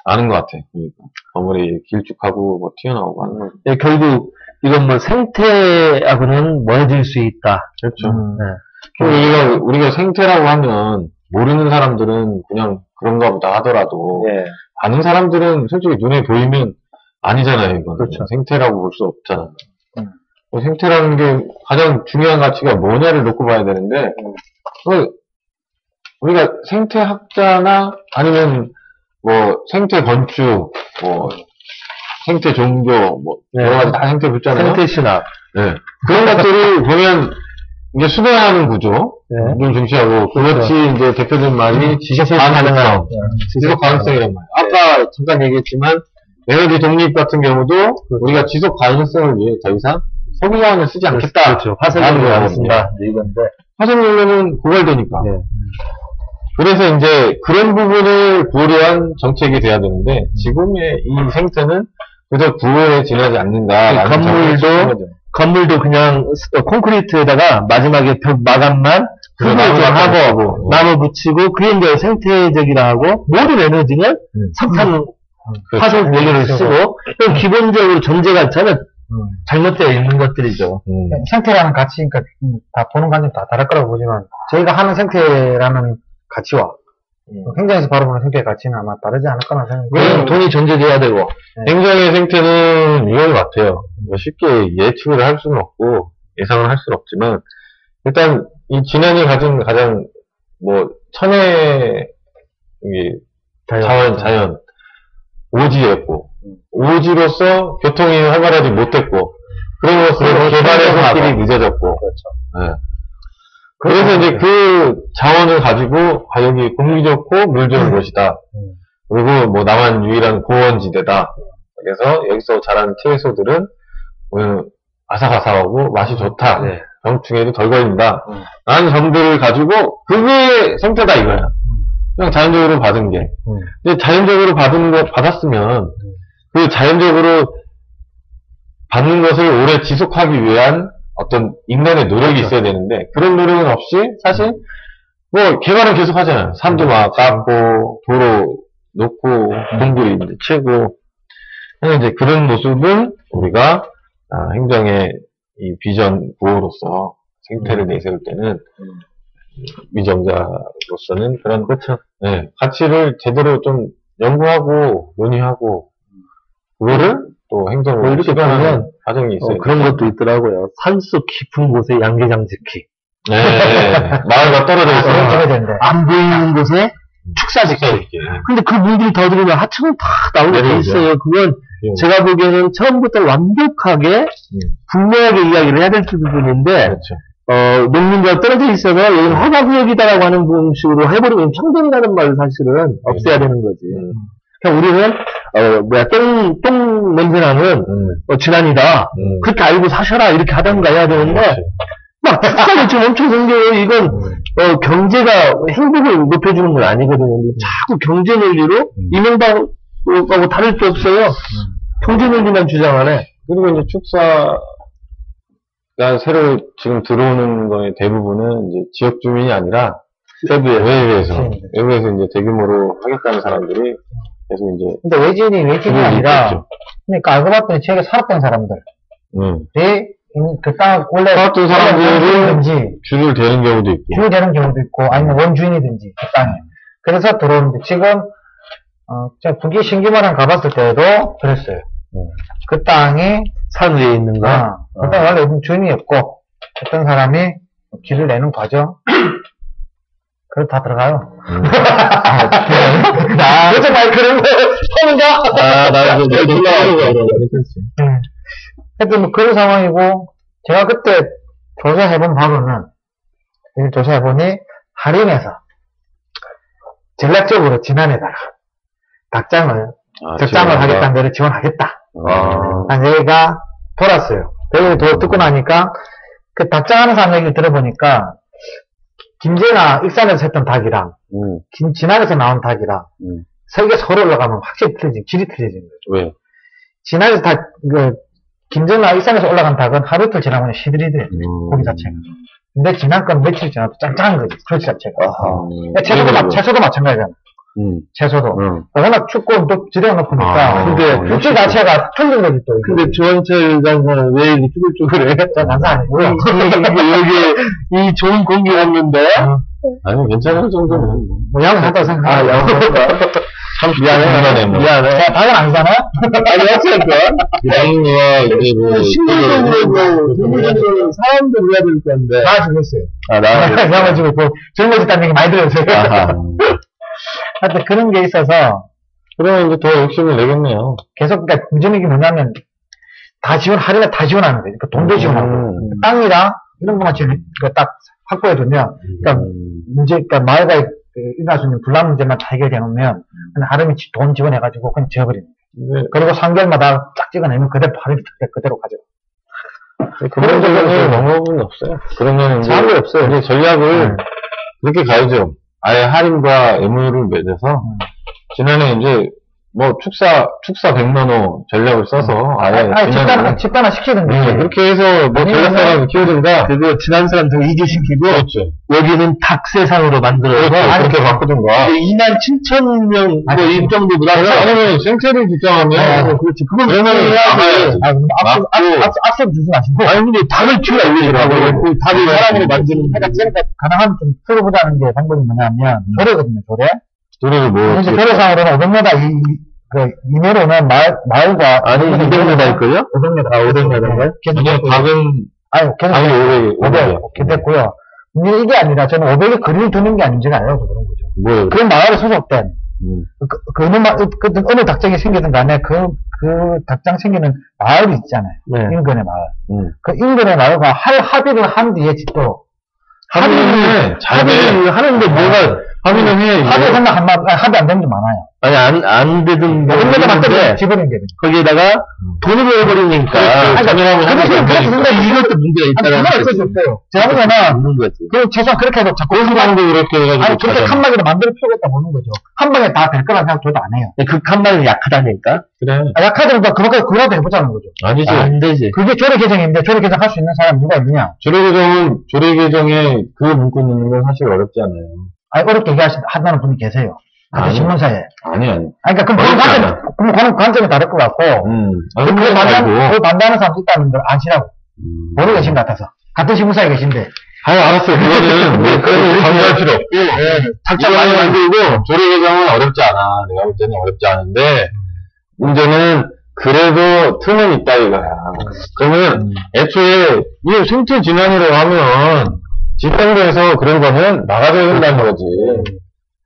않은 것 같아. 그러니까 건물이 길쭉하고 뭐 튀어나오고 하는 거. 예, 결국 이건 뭐 생태하고는 멀어질 수 있다. 그렇죠. 우리가 생태라고 하면 모르는 사람들은 그냥 그런가 보다 하더라도 아는 사람들은 솔직히 눈에 보이면 아니잖아요. 이건 그렇죠. 생태라고 볼 수 없잖아. 생태라는 게 가장 중요한 가치가 뭐냐를 놓고 봐야 되는데 우리가 생태학자나 아니면 뭐 생태 건축, 뭐 생태 종교, 뭐 여러 가지 다 생태 붙잖아요. 생태 신학. 네. 그런 것들을 보면 이제 수동화하는 구조, 좀 중시하고 그것이 이제 대표적인 말이 지속 가능성, 지속 가능성이란 말이에요. 아까 잠깐 얘기했지만 에너지 독립 같은 경우도 우리가 지속 가능성을 위해 더 이상 석유화학을 쓰지 않겠다. 그렇죠. 화석연료를 안 쓴다. 이건데 화석연료는 고갈되니까. 그래서 이제 그런 부분을 고려한 정책이 돼야 되는데 지금의 이 생태는 그저 구호에 지나지 않는다. 건물도 그냥 콘크리트에다가 마지막에 벽 마감만 하고 나무 붙이고 그게 이제 생태적이라 하고 모든 에너지는 석탄 화석 연료를 쓰고 기본적으로 전제가 저는 잘못되어 있는 것들이죠. 생태라는 가치, 그러니까 다 보는 관점 다 다를 거라고 보지만 저희가 하는 생태라는 가치와 행정에서 바라보는 생태의 가치는 아마 다르지 않을 거나 생각해요. 돈이 전제돼야 되고. 행정의 생태는 이건 같아요. 뭐 쉽게 예측을 할 수는 없고 예상을 할 수는 없지만 일단 이 진안이 가진 가장 뭐 천혜 자연 오지였고 오지로서 교통이 활발하지 못했고 그럼으로써 개발 빚어졌고. 그렇죠. 네. 그래서 이제 그 자원을 가지고, 여기 공기 좋고 물 좋은 곳이다. 그리고 뭐 남한 유일한 고원지대다. 그래서 여기서 자라는 채소들은 아삭아삭하고 맛이 좋다. 네. 병충해도 덜 걸린다. 라는 점들을 가지고, 그게 생태다 이거야. 그냥 자연적으로 받은 게. 근데 자연적으로 받았으면, 그 자연적으로 받는 것을 오래 지속하기 위한 어떤 인간의 노력이 있어야 되는데, 그런 노력은 없이, 사실, 뭐, 개발은 계속 하잖아요. 산도 막 깎고, 도로 놓고, 동굴이 이제 치고. 그래서 이제 그런 모습은 우리가, 행정의 이 비전 보호로서 생태를 내세울 때는, 위정자로서는 그런, 그렇죠. 네, 가치를 제대로 좀 연구하고, 논의하고, 그거를 또 행정으로 이렇게 실현하는 보면, 과정이 있어요. 그런 것도 있더라고요. 산속 깊은 곳에 양계장 짓기. 네, 마을과 떨어져 그런 있어서 찍어야 되는데. 안 보이는 곳에 축사 짓기. 근데 그 물들이 더 들어오면 하천은 다 나오게 돼 내려오죠. 있어요. 그건 제가 보기에는 처음부터 완벽하게 분명하게 이야기를 해야 될 부분인데, 그렇죠. 농민과 떨어져 있어서 여기는 허가구역이다라고 하는 방식으로 해버리면 평등이라는 말을 사실은 없애야 되는 거지. 그러니까 우리는, 똥 냄새나는, 진안이다. 그렇게 알고 사셔라. 이렇게 하던가 해야 되는데, 그렇지. 막 축사를 지금 엄청 생겨요. 이건, 경제가 행복을 높여주는 건 아니거든요. 근데 자꾸 경제 논리로 이명박하고 다를 게 없어요. 경제 논리만 주장하네. 그리고 이제 축사가 새로 지금 들어오는 거의 대부분은 이제 지역 주민이 아니라 외부에서 이제 대규모로 하겠다는 사람들이 계속 이제. 근데 외진이 아니라, 그러니까 알고 봤더니 지역에 살았던 사람들이, 그 땅, 원래, 살았던 사람들은 든지, 줄을 대는 경우도 있고. 주이 되는 경우도 있고, 아니면 원주인이든지, 그 땅에. 그래서 들어오는데, 지금, 제가 북위 신기마랑 가봤을 때도 그랬어요. 그 땅이, 산 위에 있는 거. 그 땅 원래 주인이었고, 어떤 사람이 길을 내는 과정, 그래도 다 들어가요. 요즘 말 그런 거, 처음인가? 나도 놀라워. 하여튼 뭐 그런 상황이고, 제가 그때 조사해본 바로는, 조사해보니, 할인해서, 전략적으로 진안에다가, 닭장을, 적장을 하겠다는 데를 지원하겠다. 얘기가 돌았어요. 그 얘기 듣고 나니까, 그 닭장하는 사람 얘기를 들어보니까, 김제나 익산에서 했던 닭이랑, 진안에서 나온 닭이랑, 설계 서로 올라가면 확실히 질이 틀려지는 거죠. 왜? 진안에서 김제나 익산에서 올라간 닭은 하루 이틀 지나면 시들이더래요. 고기 자체가. 근데 지난 건 며칠 지나도 짱짱한 거지. 크러치 자체가. 채소도 마찬가지잖아. 채소도. 워낙 춥고 또 지대가 높으니까. 근데 육질 자체가 틀린 거지 또. 근데 조원철 장사는 왜 이렇게 쭈글쭈글해? 저 장사 아니고요. 여기 이 좋은 공기 왔는데. 아니, 괜찮을 정도는. 뭐 양을 한다고 생각해. 참 미안해. 미안해. 제가 닭은 아니잖아요? 아니, 어쨌든. 당연히와 이제 뭐. 식물적으로, 동물적으로 사람도 해야 될 건데. 다 죽었어요. 나는. 지금 젊어졌다는 얘기 많이 들었어요. 하여튼 그런 게 있어서. 그러면 이제 더 욕심을 내겠네요. 계속, 그러니까 문제는 게 뭐냐면, 할인을 다 지원하는 거예요. 그러니까 돈도 지원하고. 땅이랑 이런 것만 지원, 딱 확보해두면, 그러니까 그러니까 마을가 일어날 수 있는 불난 문제만 다 해결해 놓으면, 할인이 돈 지원해가지고 그냥 지어버리는 거예요. 그리고 3개월마다 쫙 찍어내면 할인이 그대로 가져. 그런 적인 방법은 없어요. 그러면 이제 없어요. 이제 전략을 그렇게 가야죠. 아예 할인과 MOU를 맺어서 지난해 이제 뭐 축사 100만원 전략을 써서 아예 집단화 시키든지. 그렇게 해서 뭐 전략사람을 키우든가 그리고 지난 사람들 이주시키고 그렇죠. 여기는 닭세상으로 만들어서 그렇게 바꾸든가 27,000명 뭐 이 정도보다 아니면 생체를 주장하면 그렇지 그건 그러면 해야지. 악습 주지 마시고. 아니 근데 닭을 키우라고 닭을 사람으로 만드는 그러니까 가능하면 좀 풀어보자는 게 방법이 뭐냐면 조례거든요. 조례를 뭐 조례상으로는 500m 이내로는 마을과 아니 200m일걸요? 500m. 500m인가요? 닭은 아니 계속 500 됐고요. 근데 이게 아니라 저는 500에 거리를 두는 게 아닌지가 아니라서 그런 거죠. 뭐예요? 그 마을에 소속된 어느 닭장이 생기든 간에 그 닭장 생기는 마을이 있잖아요. 인근의 마을. 그 인근의 마을과 합의를 한 뒤에 또 합의는 하는데 뭐가, 합의는 해. 합의 생각 합의 안 되는 게 많아요. 아니, 안 되든 뭐. 근데 맞대 집어넣는 게. 거기에다가 돈을 벌어버리니까. 근데 이것도 문제가 있다는 거지. 그건 없어요. 제가 보면은, 그, 최소한 그렇게 해도 자꾸 고수방도 이렇게 해가지고. 아니, 그렇게 칸막이를 만들어 필요가 있다 보는 거죠. 한 방에 다 될 거라는 생각 저도 안 해요. 그 칸막이 약하다니까? 그래. 약하더라도 그거라도 해보자는 거죠. 아니지. 안 되지. 그게 조례 개정인데, 조례 개정 할 수 있는 사람 누가 있느냐? 조례 개정에 그 문구 넣는 건 사실 어렵지 않아요. 아니, 어렵게 한다는 분이 계세요. 같은 신문사에. 아니. 그러니까 그런 관점이 다를 것 같고, 그걸 반대하는 사람도 있다는 걸 아시라고. 모르고 계신 것 같아서. 같은 신문사에 계신데. 알았어요. 그거는 강조할 필요 없고, 탁자 많이 만들고, 조례 개정은 어렵지 않아. 내가 볼 때는 어렵지 않은데, 문제는 그래도 틈은 있다 이거야. 그러면 애초에 이 생체 진환이라고 하면 집행부에서 그런 거는 나가줘야 된다는 거지.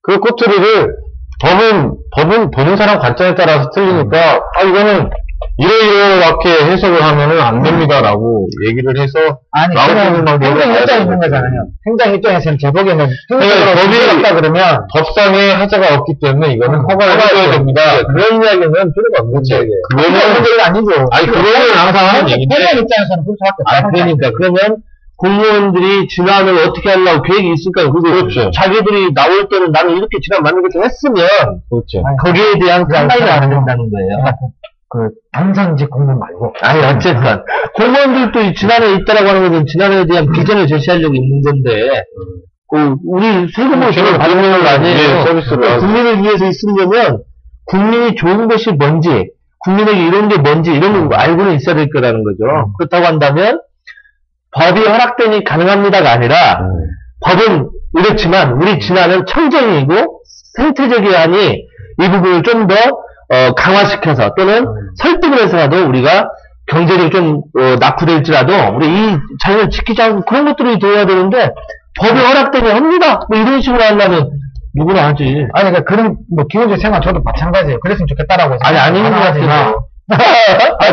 그 꼬투리를 법은 보는 사람 관점에 따라서 틀리니까 이거는 이렇게 해석을 하면은 안 됩니다라고 얘기를 해서 아니 그냥 행정 입장에 있는 거잖아요. 행정 입장에서는 제복에는 법이 없다 그러면 법상에 하자가 없기 때문에 이거는 허가를 해줘야 됩니다. 그런 이야기는 필요가 없는 거예요. 그거는 문제가 아니죠. 아니 그거는 항상 하는 얘기인데 행정 입장에서는 그럴 수밖에 없다. 그러니까 그러면 공무원들이 진안을 어떻게 하려고 계획이 있을까요? 그렇죠. 자기들이 나올 때는 나는 이렇게 진안 만들겠다 했으면 그렇죠. 거기에 대한 상관이 안 된다는 거예요. 그 당선직 공무원 말고. 아니 어쨌든 공무원들도 이 진안에 있다라고 하는 것은 진안에 대한 비전을 제시하려고 있는 건데 우리 세금을 제대로 받는 거 아니에요. 서비스를 국민을 위해서 있으려면 국민이 좋은 것이 뭔지 국민에게 이런 게 뭔지 이런 거 알고는 있어야 될 거라는 거죠. 그렇다고 한다면 법이 허락되니 가능합니다가 아니라 법은 이렇지만 우리 진안은 청정이고 생태적이야 하니 이 부분을 좀 더 강화시켜서 또는 설득을 해서라도 우리가 경제력이 좀 낙후될지라도 우리 이 자연을 지키지 않고 그런 것들이 되어야 되는데 법이 허락되니 합니다. 뭐 이런 식으로 하려면 누구나 하지. 아니 그러니까 그런 뭐 기본적인 생각 저도 마찬가지예요. 그랬으면 좋겠다라고. 아니 아닌 것 같아요.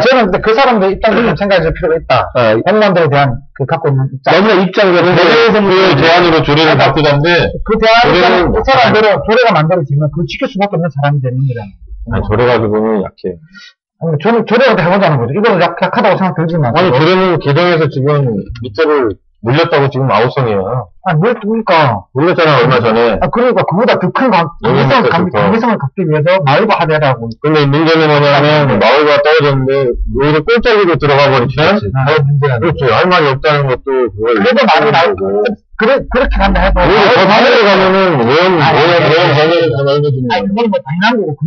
저는 근데 그 사람들 입장도 좀 생각해줄 필요가 있다. 공무원들에 대한 그 갖고 있는 입장. 너무나 입장으로 그 제안으로 조례를 바꾸던데 그 대안을 그 사람대로 조례가 만들어지면 그걸 지킬 수밖에 없는 사람이 되는 거잖아요. 아니, 조례 가지고는 약해. 아니, 저는 조례를 해보자는 거죠. 이거는 약하다고 생각 들지만. 아니, 조례는 개정해서 지금 밑에를 물렸다고 지금 아우성이에요. 아니, 그러니까. 물렸잖아, 얼마 전에. 그러니까 그보다 더 큰 강기성을 갖기 위해서 마을과 합의하라고. 근데 문제는 뭐냐면, 마을과 떨어졌는데, 오히려 꼴짝이로 들어가 버리면, 문제가. 그렇죠. 할 말이 없다는 것도, 그걸. 그래도 말이 나오고. 그렇게 간다 해도. 더 하늘에 가면은, 그런 전제를 다 넣거든요. 아니, 그건 뭐 당연한 거고,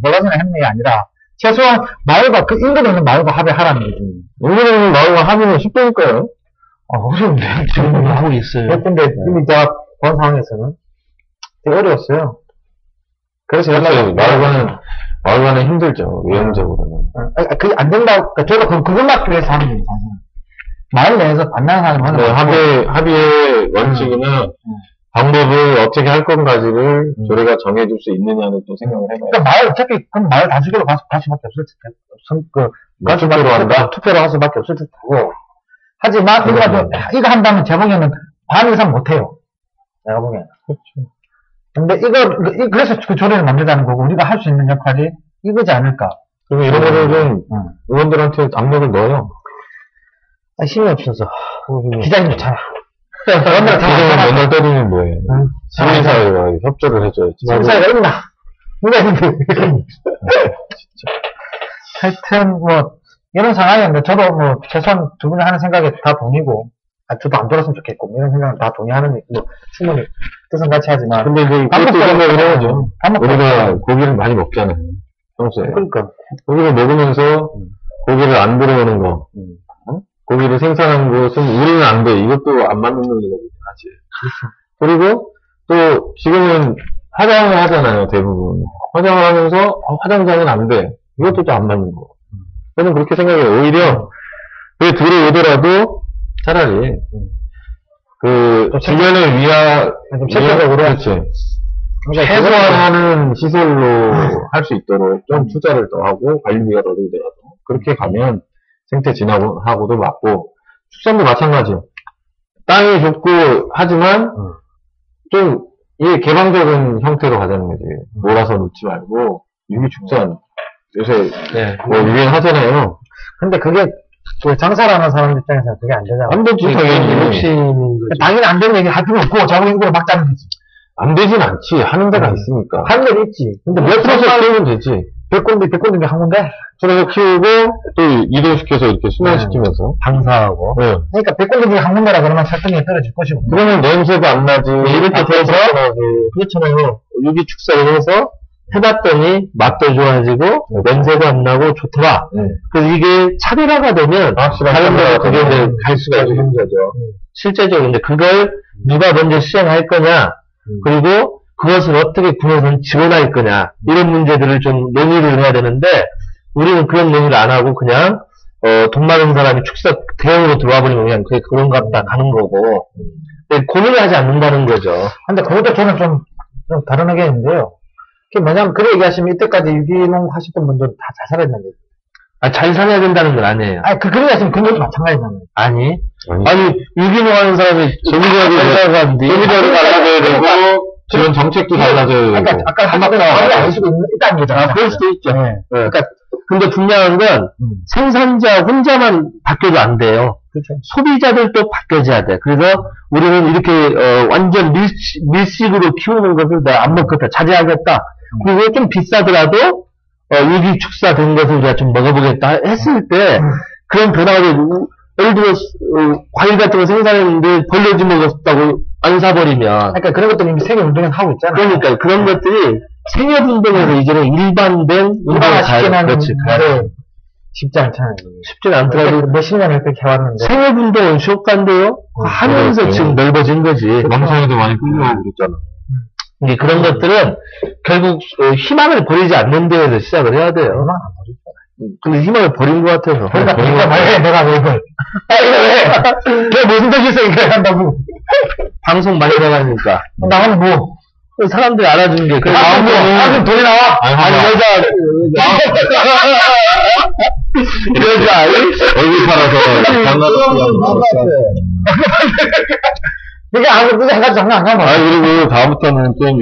뭐가 전에 했는 게 아니라, 최소한 마을과, 그 인근에 있는 마을과 합의하라는 거지. 인근에 있는 마을과 합의는 쉽다니까요. 어려운데. 지금 하고 있어요. 근데 이미 제가 본 상황에서는 되게 어려웠어요. 그래서 마을과는 힘들죠. 외형적으로는. 그게 안 된다고, 저도 그걸 막기 위해서 하는 거예요, 사실은. 마을 내에서 반대하는 사람은. 네, 합의의 원칙은 방법을 어떻게 할 건가지를 조례가 정해줄 수 있느냐는 또 생각을 해봐요. 그러니까 어차피, 그럼 마을 다수결로 갈 수밖에 없을 투표로 한다? 투표로 할 수밖에 없을 듯하고. 하지만, 이거 한다면 제 보기에는 반 이상 못해요. 내가 보기에는. 그렇죠. 근데 그래서 그 조례를 만들자는 거고, 우리가 할 수 있는 역할이 이거지 않을까. 그러면 이런 거를 좀, 의원들한테 압력을 넣어요. 힘이 없어서. 기자님 좋잖아. 기자님 맨날 때리는 뭐예요. 시민사회가 협조를 해줘야지. 시민사회가 있나? 누가 있는데. 하여튼, 이런 상황이었는데, 저도 최소한 두 분이 하는 생각에 다 동의고, 저도 안 돌았으면 좋겠고, 이런 생각은 다 동의하는, 충분히 뜻은 같이 하지만. 근데 이제, 그것도 생각을 해야죠. 우리가 고기를 많이 먹잖아요. 평소에. 그러니까. 고기를 먹으면서, 고기를 안 들어오는 거. 고기를 생산한 곳은 우리는 안 돼. 이것도 안 맞는 거거든요, 사실. 그리고, 또, 지금은 화장을 하잖아요, 대부분. 화장을 하면서, 화장장은 안 돼. 이것도 또 안 맞는 거. 저는 그렇게 생각해요. 오히려, 들어오더라도, 차라리, 주변을 좀 체계적으로. 그렇지. 최소화하는 시설로 할 수 있도록 좀 투자를 더 하고, 관리비가 더 들더라도, 그렇게 가면, 생태 진화하고도 맞고, 축산도 마찬가지요. 땅이 좁고, 하지만, 좀, 이게 개방적인 형태로 가자는 거지. 몰아서 놓지 말고, 유기축산. 요새, 네. 뭐, 유행하잖아요. 근데 그게, 그 장사를 하는 사람 입장에서는 그게 안 되잖아. 안 되지, 당연히. 욕심인 거죠. 당연히 안 되는 얘기 할 필요 없고, 자기 힘으로 막 짜는 거지. 안 되진 않지. 하는 데가 있으니까. 한 데는 있지. 근데 몇 프로서 키우면 되지. 백군데 한 군데? 풀어서 키우고, 또 이동시켜서 이렇게 순환시키면서. 방사하고. 네. 그러니까 백군데 한 군데라 그러면 설득이 떨어질 것이고. 그러면 냄새도 안 나지. 이렇게 돼서, 그렇잖아요. 유기축사를 해서 해봤더니 맛도 좋아지고, 냄새도 안 나고 좋더라. 그래서 이게 차별화가 되면, 다른 데로 그게 이제 갈 수가 있는 거죠. 실제적으로 이제 그걸 누가 먼저 시행할 거냐, 그리고 그것을 어떻게 군에서는 지원할 거냐, 이런 문제들을 좀 논의를 해야 되는데, 우리는 그런 논의를 안 하고 그냥, 돈 많은 사람이 축사 대형으로 들어와 버리면 그냥 그게 그런가 보다 가는 거고, 고민을 하지 않는다는 거죠. 근데 그것도 저는 좀 다른 의견인데요. 그게 뭐냐면, 그래 얘기하시면 이때까지 유기농 하셨던 분들은 다 자살했는데. 아, 잘 살아야 된다는 건 아니에요. 아니, 그래 얘기하시면 그것도 마찬가지잖아요. 아니, 유기농 하는 사람이 소비자들이 달라져야 되고, 지원 정책도 달라져야 그러니까 되고. 아까 한마디로 알 수도 있다는 거잖아요. 그럴 수도 있죠. 네. 그러니까, 근데 분명한 건 생산자 혼자만 바뀌어도 안 돼요. 그렇죠. 소비자들도 바뀌어져야 돼. 그래서 우리는 이렇게 완전 밀식으로 키우는 것을 내가 안 먹겠다, 자제하겠다. 그리고 좀 비싸더라도 유기축사된 것을 우리가 좀 먹어보겠다 했을 때 그런 변화가 되고, 예를 들어 과일 같은 거 생산했는데 벌레지 먹었다고 안 사버리면, 그러니까 그런 것들이 이미 세계 운동에서 하고 있잖아요. 그러니까 그런 것들이 생협운동에서 이제는 일반된 운동을 시키는 그렇지. 게 쉽지 않잖아요. 쉽진 않더라도 몇십 년을 그렇게 해왔는데. 생협운동은 쉬웠간데요. 하면서 그렇죠. 지금 넓어진 거지. 멍청이도 많이 끌려오고 그랬잖아. 이제 그런 것들은 결국 희망을 버리지 않는 데에서 시작을 해야 돼요. 얼마나 안 버리죠. 근데 희망을 버린 것 같아서. 그러니까 말해, 내가 왜 이걸. 왜 무슨 뜻이 있어, 이렇게 한다고. 방송 많이 나가니까. 나는 뭐. 사람들이 알아주는 게. 그럼 돈이 나와? 아니, 여자, 얼굴 팔아서 이게 아무 뜻이 해가지고 장난 안 가면. 그리고 다음부터는 좀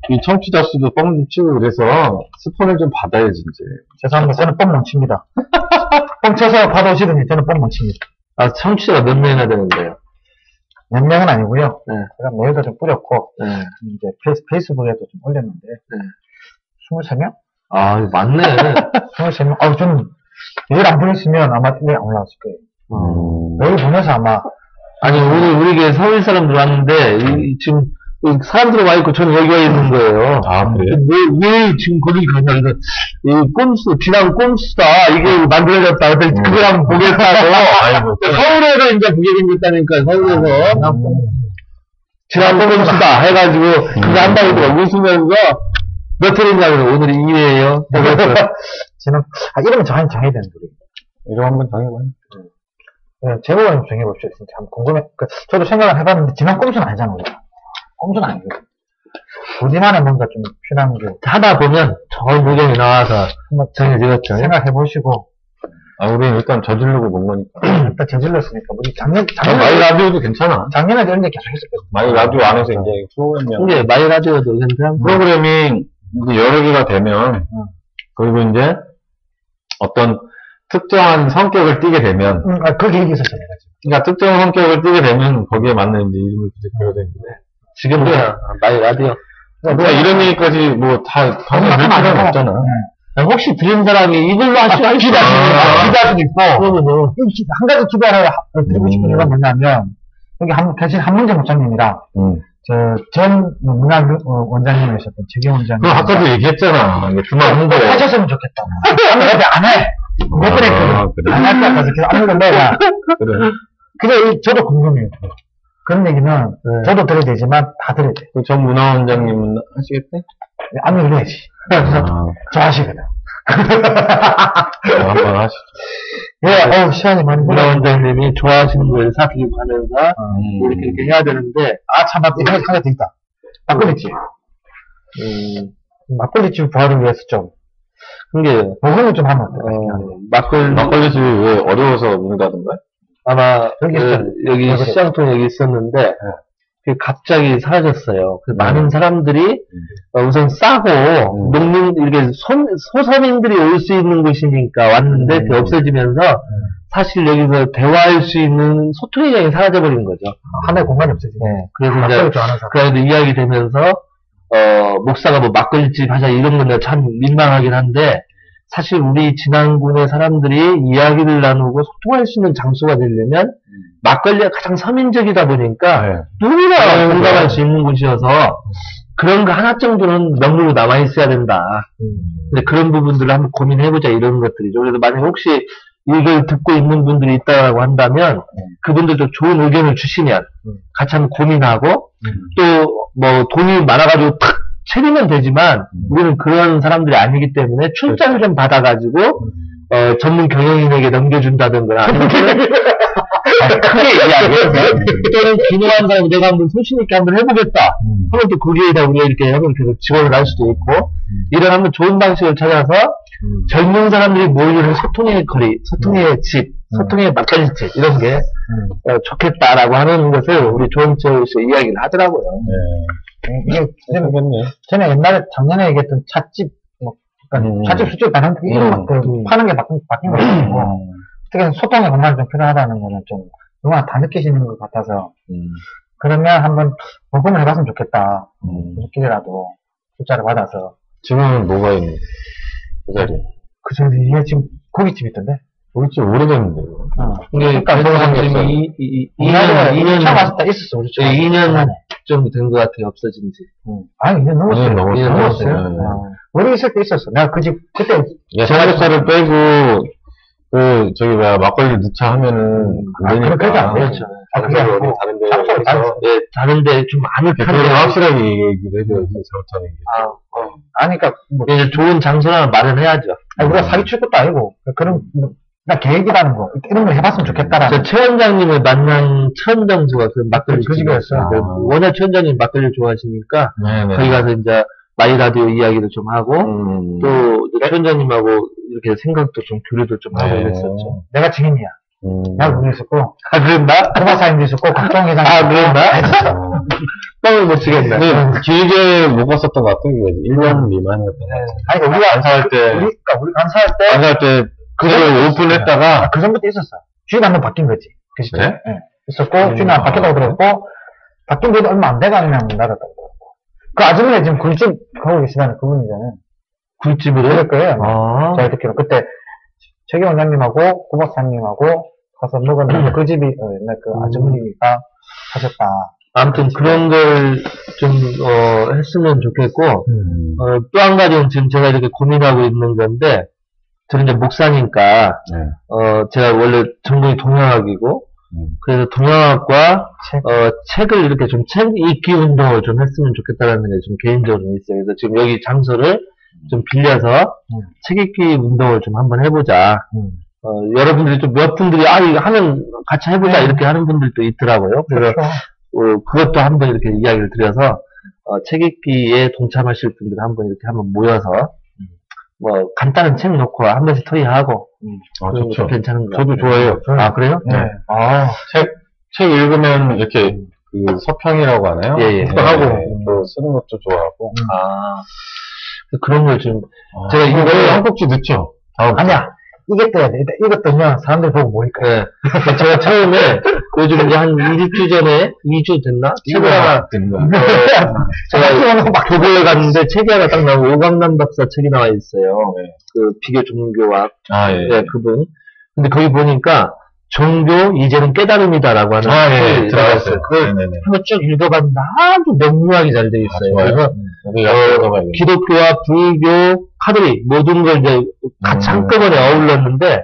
이 청취자 수도 뻥 치고 그래서 스폰을 좀 받아야지 이제. 죄송합니다. 저는 뻥 뭉칩니다. 뻥 쳐서 받아오시더니 저는 뻥 뭉칩니다. 아, 청취자가 몇 명이나 되는데요? 몇 명은 아니고요. 네. 제가 메일도 좀 뿌렸고, 네. 이제 페이스북에도 좀 올렸는데, 네. 23명? 아, 이거 맞네. 23명? 저는 메일 안 보냈으면 아마 메일 안 올라왔을 거예요. 메일 보내서 아마. 아니, 우리 서울 사람들 왔는데, 지금, 사람들이 와 있고, 저는 여기 와 있는 거예요. 아, 그래요? 왜 지금 거기 가냐, 그래서, 비난 꼼수다. 이게 만들어졌다. 그래서 그걸 한번 보겠다고. 서울에서 이제 그게 생겼다니까, 서울에서. 지난 꼼수다. 해가지고, 그거 한다고 웃으면서, 몇 회냐고, 오늘이 2회예요. 저는, 이름은 정해야 되는 소리. 이거 한번 정해봐요. 네, 제목을 좀 정해봅시다. 진짜 참 궁금해. 저도 생각을 해봤는데, 지난 꼼수는 아니잖아요. 꼼수는 아니거든. 우리만의 뭔가 좀 필요한 게. 하다 보면, 저 무경이 나와서, 한번 정해지겠죠. 생각해보시고. 우리는 일단 저지르고 본 거니까. 일단 저질렀으니까. 우리 작년에 마이 라디오도 괜찮아. 작년에도 이런 얘기 계속 했었거든. 마이 라디오 안에서 이제 프로그램이 이게 마이 라디오도 괜찮고. 프로그램이 이제 여러 개가 되면, 그리고 이제 어떤 특정한 성격을 띠게 되면, 그 계획이 있었잖아요. 그러니까 특정한 성격을 띠게 되면 거기에 맞는 이제 이름을 부여해야 되는데, 지금 그냥 마이 라디오. 그러니까 이런 얘기까지 뭐 다 방송 될 필요는 없잖아. 혹시 들은 사람이 이걸로 하시면 기대할 수도 있고. 한 가지 기대 하나 드리고 싶은 이유가 뭐냐면, 여기 계신 한문재 목사님이랑, 전 문학 원장님이셨던 최기 원장님. 그럼 아까도 얘기했잖아. 그만 홍보. 하셨으면 좋겠다. 근데 안 해. 못 그랬거든. 그래. 안 할 것 같아서 계속 안 했는데, 그래. 그래, 저도 궁금해요. 그런 얘기는, 저도 들어야 되지만, 다 들어야 돼. 전 문화원장님은 하시겠대? 안 읽어야지. 좋아하시거든. 한번 하시죠. 예, 시간이 많이 문화 원장님이 좋아하시는 걸 사귀고 하면서, 이렇게 해야 되는데, 참, 맞다. 하나 더 있다. 막걸리집. 막걸리집 부활을 위해서 좀. 흥겨요. 복음을 좀 하면 어떨까? 막걸리 집이 왜 어려워서 문 닫은 거야? 아마 여기 있어요. 여기 왜 그래? 시장통 여기 있었는데 그 갑자기 사라졌어요. 그 많은 사람들이 우선 싸고 농민 이렇게 소서민들이 올 수 있는 곳이니까 왔는데 그게 없어지면서 사실 여기서 대화할 수 있는 소통의 장이 사라져 버린 거죠. 하나의 공간이 없어지네. 네. 그래서 막걸리 이제 좋아하는 사람. 그래도 이야기 되면서 목사가 뭐 막걸리집 하자 이런 건 내가 참 민망하긴 한데 사실 우리 진안군의 사람들이 이야기를 나누고 소통할 수 있는 장소가 되려면 막걸리가 가장 서민적이다 보니까 누구나 공감할 수 있는 곳이어서 그런 거 하나 정도는 명목으로 남아 있어야 된다. 근데 그런 부분들을 한번 고민해보자 이런 것들이죠. 그래서 만약에 혹시 이걸 듣고 있는 분들이 있다고 한다면 그분들도 좋은 의견을 주시면 같이 한번 고민하고 또 뭐 돈이 많아가지고 탁 채리면 되지만 우리는 그런 사람들이 아니기 때문에 출장을 좀 받아가지고 전문 경영인에게 넘겨준다든가 아니면 크게 이야기해서 또는 기능한 사람 내가 한번 소신있게 한번 해보겠다 하면 또 거기에다 우리가 이렇게 하면 계속 지원을 할 수도 있고 이런 한번 좋은 방식을 찾아서 젊은 사람들이 모이는 소통의 거리, 소통의 집, 소통의 막걸리집 이런 게 좋겠다라고 하는 것을 우리 조은철에서 이야기를 하더라고요. 이게 전에 옛날에 작년에 얘기했던 찻집 뭐 그러니까 찻집 수집 가능 이런 그 파는 게 바뀐 거 같고 특히 소통의 공간이 좀 필요하다는 거는 좀 누가 다 느끼시는 것 같아서 그러면 한번 녹음을 해봤으면 좋겠다. 우리끼리라도 숫자를 받아서 지금은 뭐가 있니? 그 자리에. 그 전에 이게 지금 고깃집 있던데. 고깃집 오래됐는데. 근데 그러니까 지금 2년 처음 왔을 때 있었어. 우리 처음 2년 정도 된 것 같아요. 없어진 지. 아니 2년 넘었어요. 2년 넘었어요. 우리 있을 때 있었어. 내가 그 집 그때 삼겹살을 빼고 그 저기 뭐야 막걸리 넣자 하면은 안 되니까. 그렇게 안 되죠. 그게 어디 다른데 해서 예, 다른데 좀 아늑한 그걸 데 확실하게 얘기를 해줘야지 잘못하는 게. 아니 그러니까 뭐 이제 좋은 장소를 하나 마련해야죠. 우리가 사기칠 것도 아니고 그런 나 계획이라는 거 이런 걸 해봤으면 좋겠다라는. 최 원장님을 만난 처음 장소가 그 막걸리 그 집이었어요. 워낙 최 원장님 막걸리 좋아하시니까 네네. 거기 가서 이제 마이라디오 이야기도 좀 하고 또 최 원장님하고 이렇게 생각도 좀 교류도 좀 하고 그랬었죠. 내가 증인이야. 내가 거기 있었고 아 그랬나? 도마사님도 있었고 각종회장. 아 그랬나? 뻥을 못 치겠네. 근데 길게 못 갔었던 것 같아요. 1년 미만이었던 것 같아요. 아니 우리가 안사할 때, 우리 간사할 때 안사할 때, 그걸 오픈했다가, 그 전부터 있었어. 주인 한번 바뀐 거지. 그 시절. 네? 예. 있었고 주인 한번 바뀌었다고 들었고 바뀐 지도 얼마 안 돼가 그냥 닫았다고 들었고. 그 아줌마 지금 굴집 하고 계시다는 그분이잖아요. 굴집으로? 그럴 거예요. 아. 제가 듣기로 그때 최기 원장님하고 구 박사님하고 가서 먹었는데 그 집이 옛날 그 아주머니가 하셨다. 아무튼 그런 걸 좀 했으면 좋겠고 또 한 가지는 지금 제가 이렇게 고민하고 있는 건데 저는 이제 목사니까 제가 원래 전공이 동양학이고 그래서 동양학과 책을 이렇게 좀 책 읽기 운동을 좀 했으면 좋겠다는 게 좀 개인적으로 있어요. 그래서 지금 여기 장소를 좀 빌려서 책 읽기 운동을 좀 한번 해보자. 여러분들이 좀 몇 분들이 이거 하면 같이 해보자 이렇게 하는 분들도 있더라고요. 그래서 그것도 한번 이렇게 이야기를 드려서 책 읽기에 동참하실 분들 한번 이렇게 한번 모여서 뭐 간단한 책 놓고 한 번씩 토의하고 그런 것도 괜찮은 거 저도 좋아해요. 아 그래요? 네. 책 읽으면 이렇게 그 서평이라고 하나요? 예. 또 하고 또 쓰는 것도 좋아하고. 그런 걸 좀 제가 이거 한국지 늦죠? 아니야. 이게 떠야 돼. 이거 뜨면 사람들이 보고 모일까. 네. 제가 처음에 요즘 이제 한 2주 전에 2주 됐나? 책을 하나 제가 교보에 갔는데 책이 하나 딱 나오고 오강남 박사 책이 나와 있어요. 그 비교 종교학 네, 그분. 근데 거기 보니까 종교 이제는 깨달음이다라고 하는 책이 들어갔어요. 그걸 한번 쭉 읽어봤는데 아주 명료하게 잘 돼 있어요. 그래서 기독교와 불교, 카톨릭 모든 걸 이제 같이 한꺼번에 어울렸는데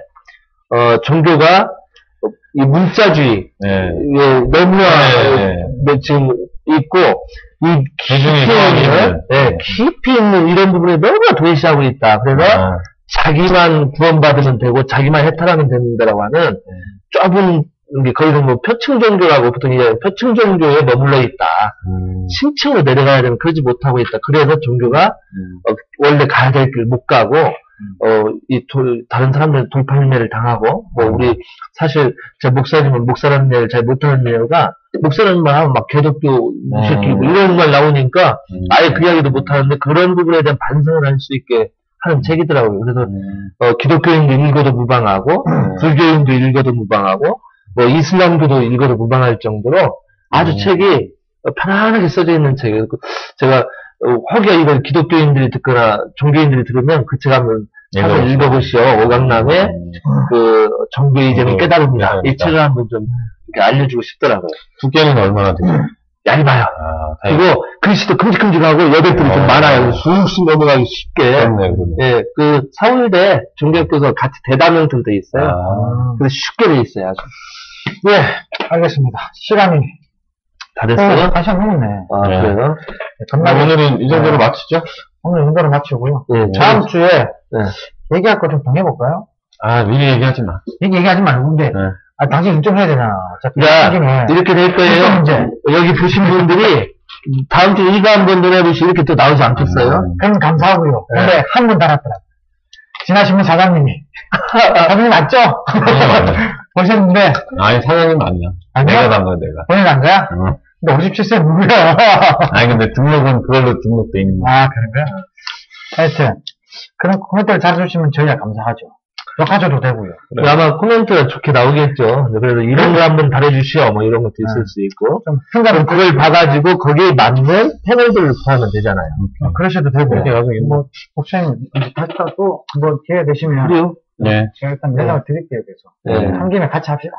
종교가 이 문자주의 너무나 지금 있고 이 깊이 있는 이런 부분에 너무나 도외시하고 있다. 그래서 자기만 구원받으면 되고 자기만 해탈하면 된다라고 하는 좁은 거기서 뭐 표층 종교라고 보통 이제 표층 종교에 머물러 있다. 심층으로 내려가야 되면 그러지 못하고 있다. 그래서 종교가 원래 가야 될 길 못 가고 다른 사람들 돌팔매를 당하고, 우리, 사실, 제 목사님은 목사라는 얘기를 잘 못하는 이유가, 목사님만 하면 막 개독교 시키고 이런 말 나오니까, 아예 그 이야기도 못하는데, 그런 부분에 대한 반성을 할 수 있게 하는 책이더라고요. 그래서, 기독교인도 읽어도 무방하고, 불교인도 읽어도 무방하고, 이슬람교도 읽어도 무방할 정도로 아주 책이 편안하게 써져 있는 책이에요. 제가, 혹여 이걸 기독교인들이 듣거나 종교인들이 들으면 그 책 한번 사서 읽어보시오. 오강남의 종교의 이제는 깨달음이다. 이 책을 한번 좀 이렇게 알려주고 싶더라고요. 두께는 얼마나 돼요? 얇아요. 그리고 글씨도 큼직큼직하고 여백들이 좀 많아요. 쑥쑥 넘어가기 쉽게. 그렇네. 예, 서울대 중교학교에서 같이 대담형들도 있어요. 그래서 쉽게 돼 있어요, 아주. 예, 알겠습니다. 시간이 다 됐어요? 다시 한 넘었네. 네. 그래요? 오늘은 이 정도로 마치죠? 오늘 정도로 마치고요. 예, 다음 주에 얘기할 거 좀 정해볼까요? 미리 얘기하지 마. 얘기하지 말고, 근데, 당신 일정해야 되잖아. 야, 이렇게 될 거예요. 문제. 여기 보신 분들이 다음 주 일반 분들에듯이 이렇게 또 나오지 않겠어요? 그럼 감사하고요. 근데 한 분 달았더라고요. 지나신 분 사장님이. 사장님 맞죠? 보셨는데. 아니, 사장님 아니야. 아니야? 내가 단 거야, 내가. 본인 한 거야? 응. 근데 57세 누구야? 아니, 근데 등록은 그걸로 등록돼 있는 거야. 그런 거야? 하여튼, 그런 코멘트를 잘해주시면 저희가 감사하죠. 욕하셔도 되고요. 그래. 아마 코멘트가 좋게 나오겠죠. 그래서 이런 거 한번 달아주시오. 이런 것도 있을 수 있고. 그럼 그걸 봐가지고 거기에 맞는 패널들을 구하면 되잖아요. 그러셔도 되고. 혹시나 다시 또 한번 기회 되시면. 그래요? 네. 제가 일단 연락을 드릴게요, 계속. 한 김에 같이 합시다.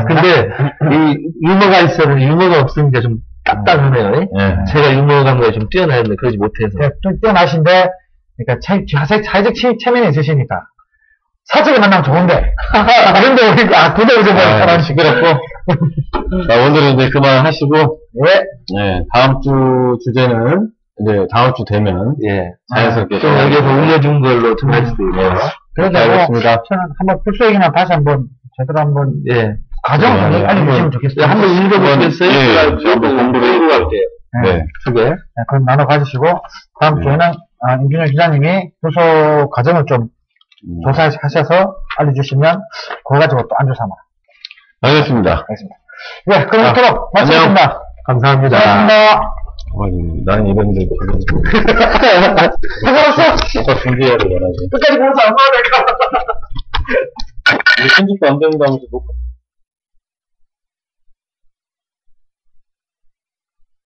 근데, 유머가 있어도 유머가 없으니까 좀 딱딱하네요. 제가 유머 감각이 좀 뛰어나는데 그러지 못해서. 좀 뛰어나신데, 그러니까 사회적 체면이 있으시니까. 사적에 만나면 좋은데. 그런데 우리, 그대 오셔 사람 시끄럽고. 자, 오늘은 이제 그만하시고. 네. 다음 주 주제는, 이제 다음 주 되면. 자연스럽게. 좀 여기에서 올려준 걸로 좀 할 수도 있고요. 그래서 알겠습니다. 저는 한번 풀수 얘기나 다시 한번, 제대로 한번. 과정을 알려주시면 좋겠어요. 한번 읽어보시겠어요? 한번 공부를 해볼게요. 네. 두 개. 그럼 나눠 가지시고, 다음 주에는, 임준혁 기자님이 교소 과정을 좀 조사하셔서 알려주시면, 그거 가지고 또 안주 삼아. 알겠습니다. 네, 그럼 마치겠습니다. 감사합니다. 고맙습니다. 난 이런데. 수고하셨어. 준비해야 되잖아. 끝까지 보면서 얼마나 될까? 편집도 안 된다면서 녹화.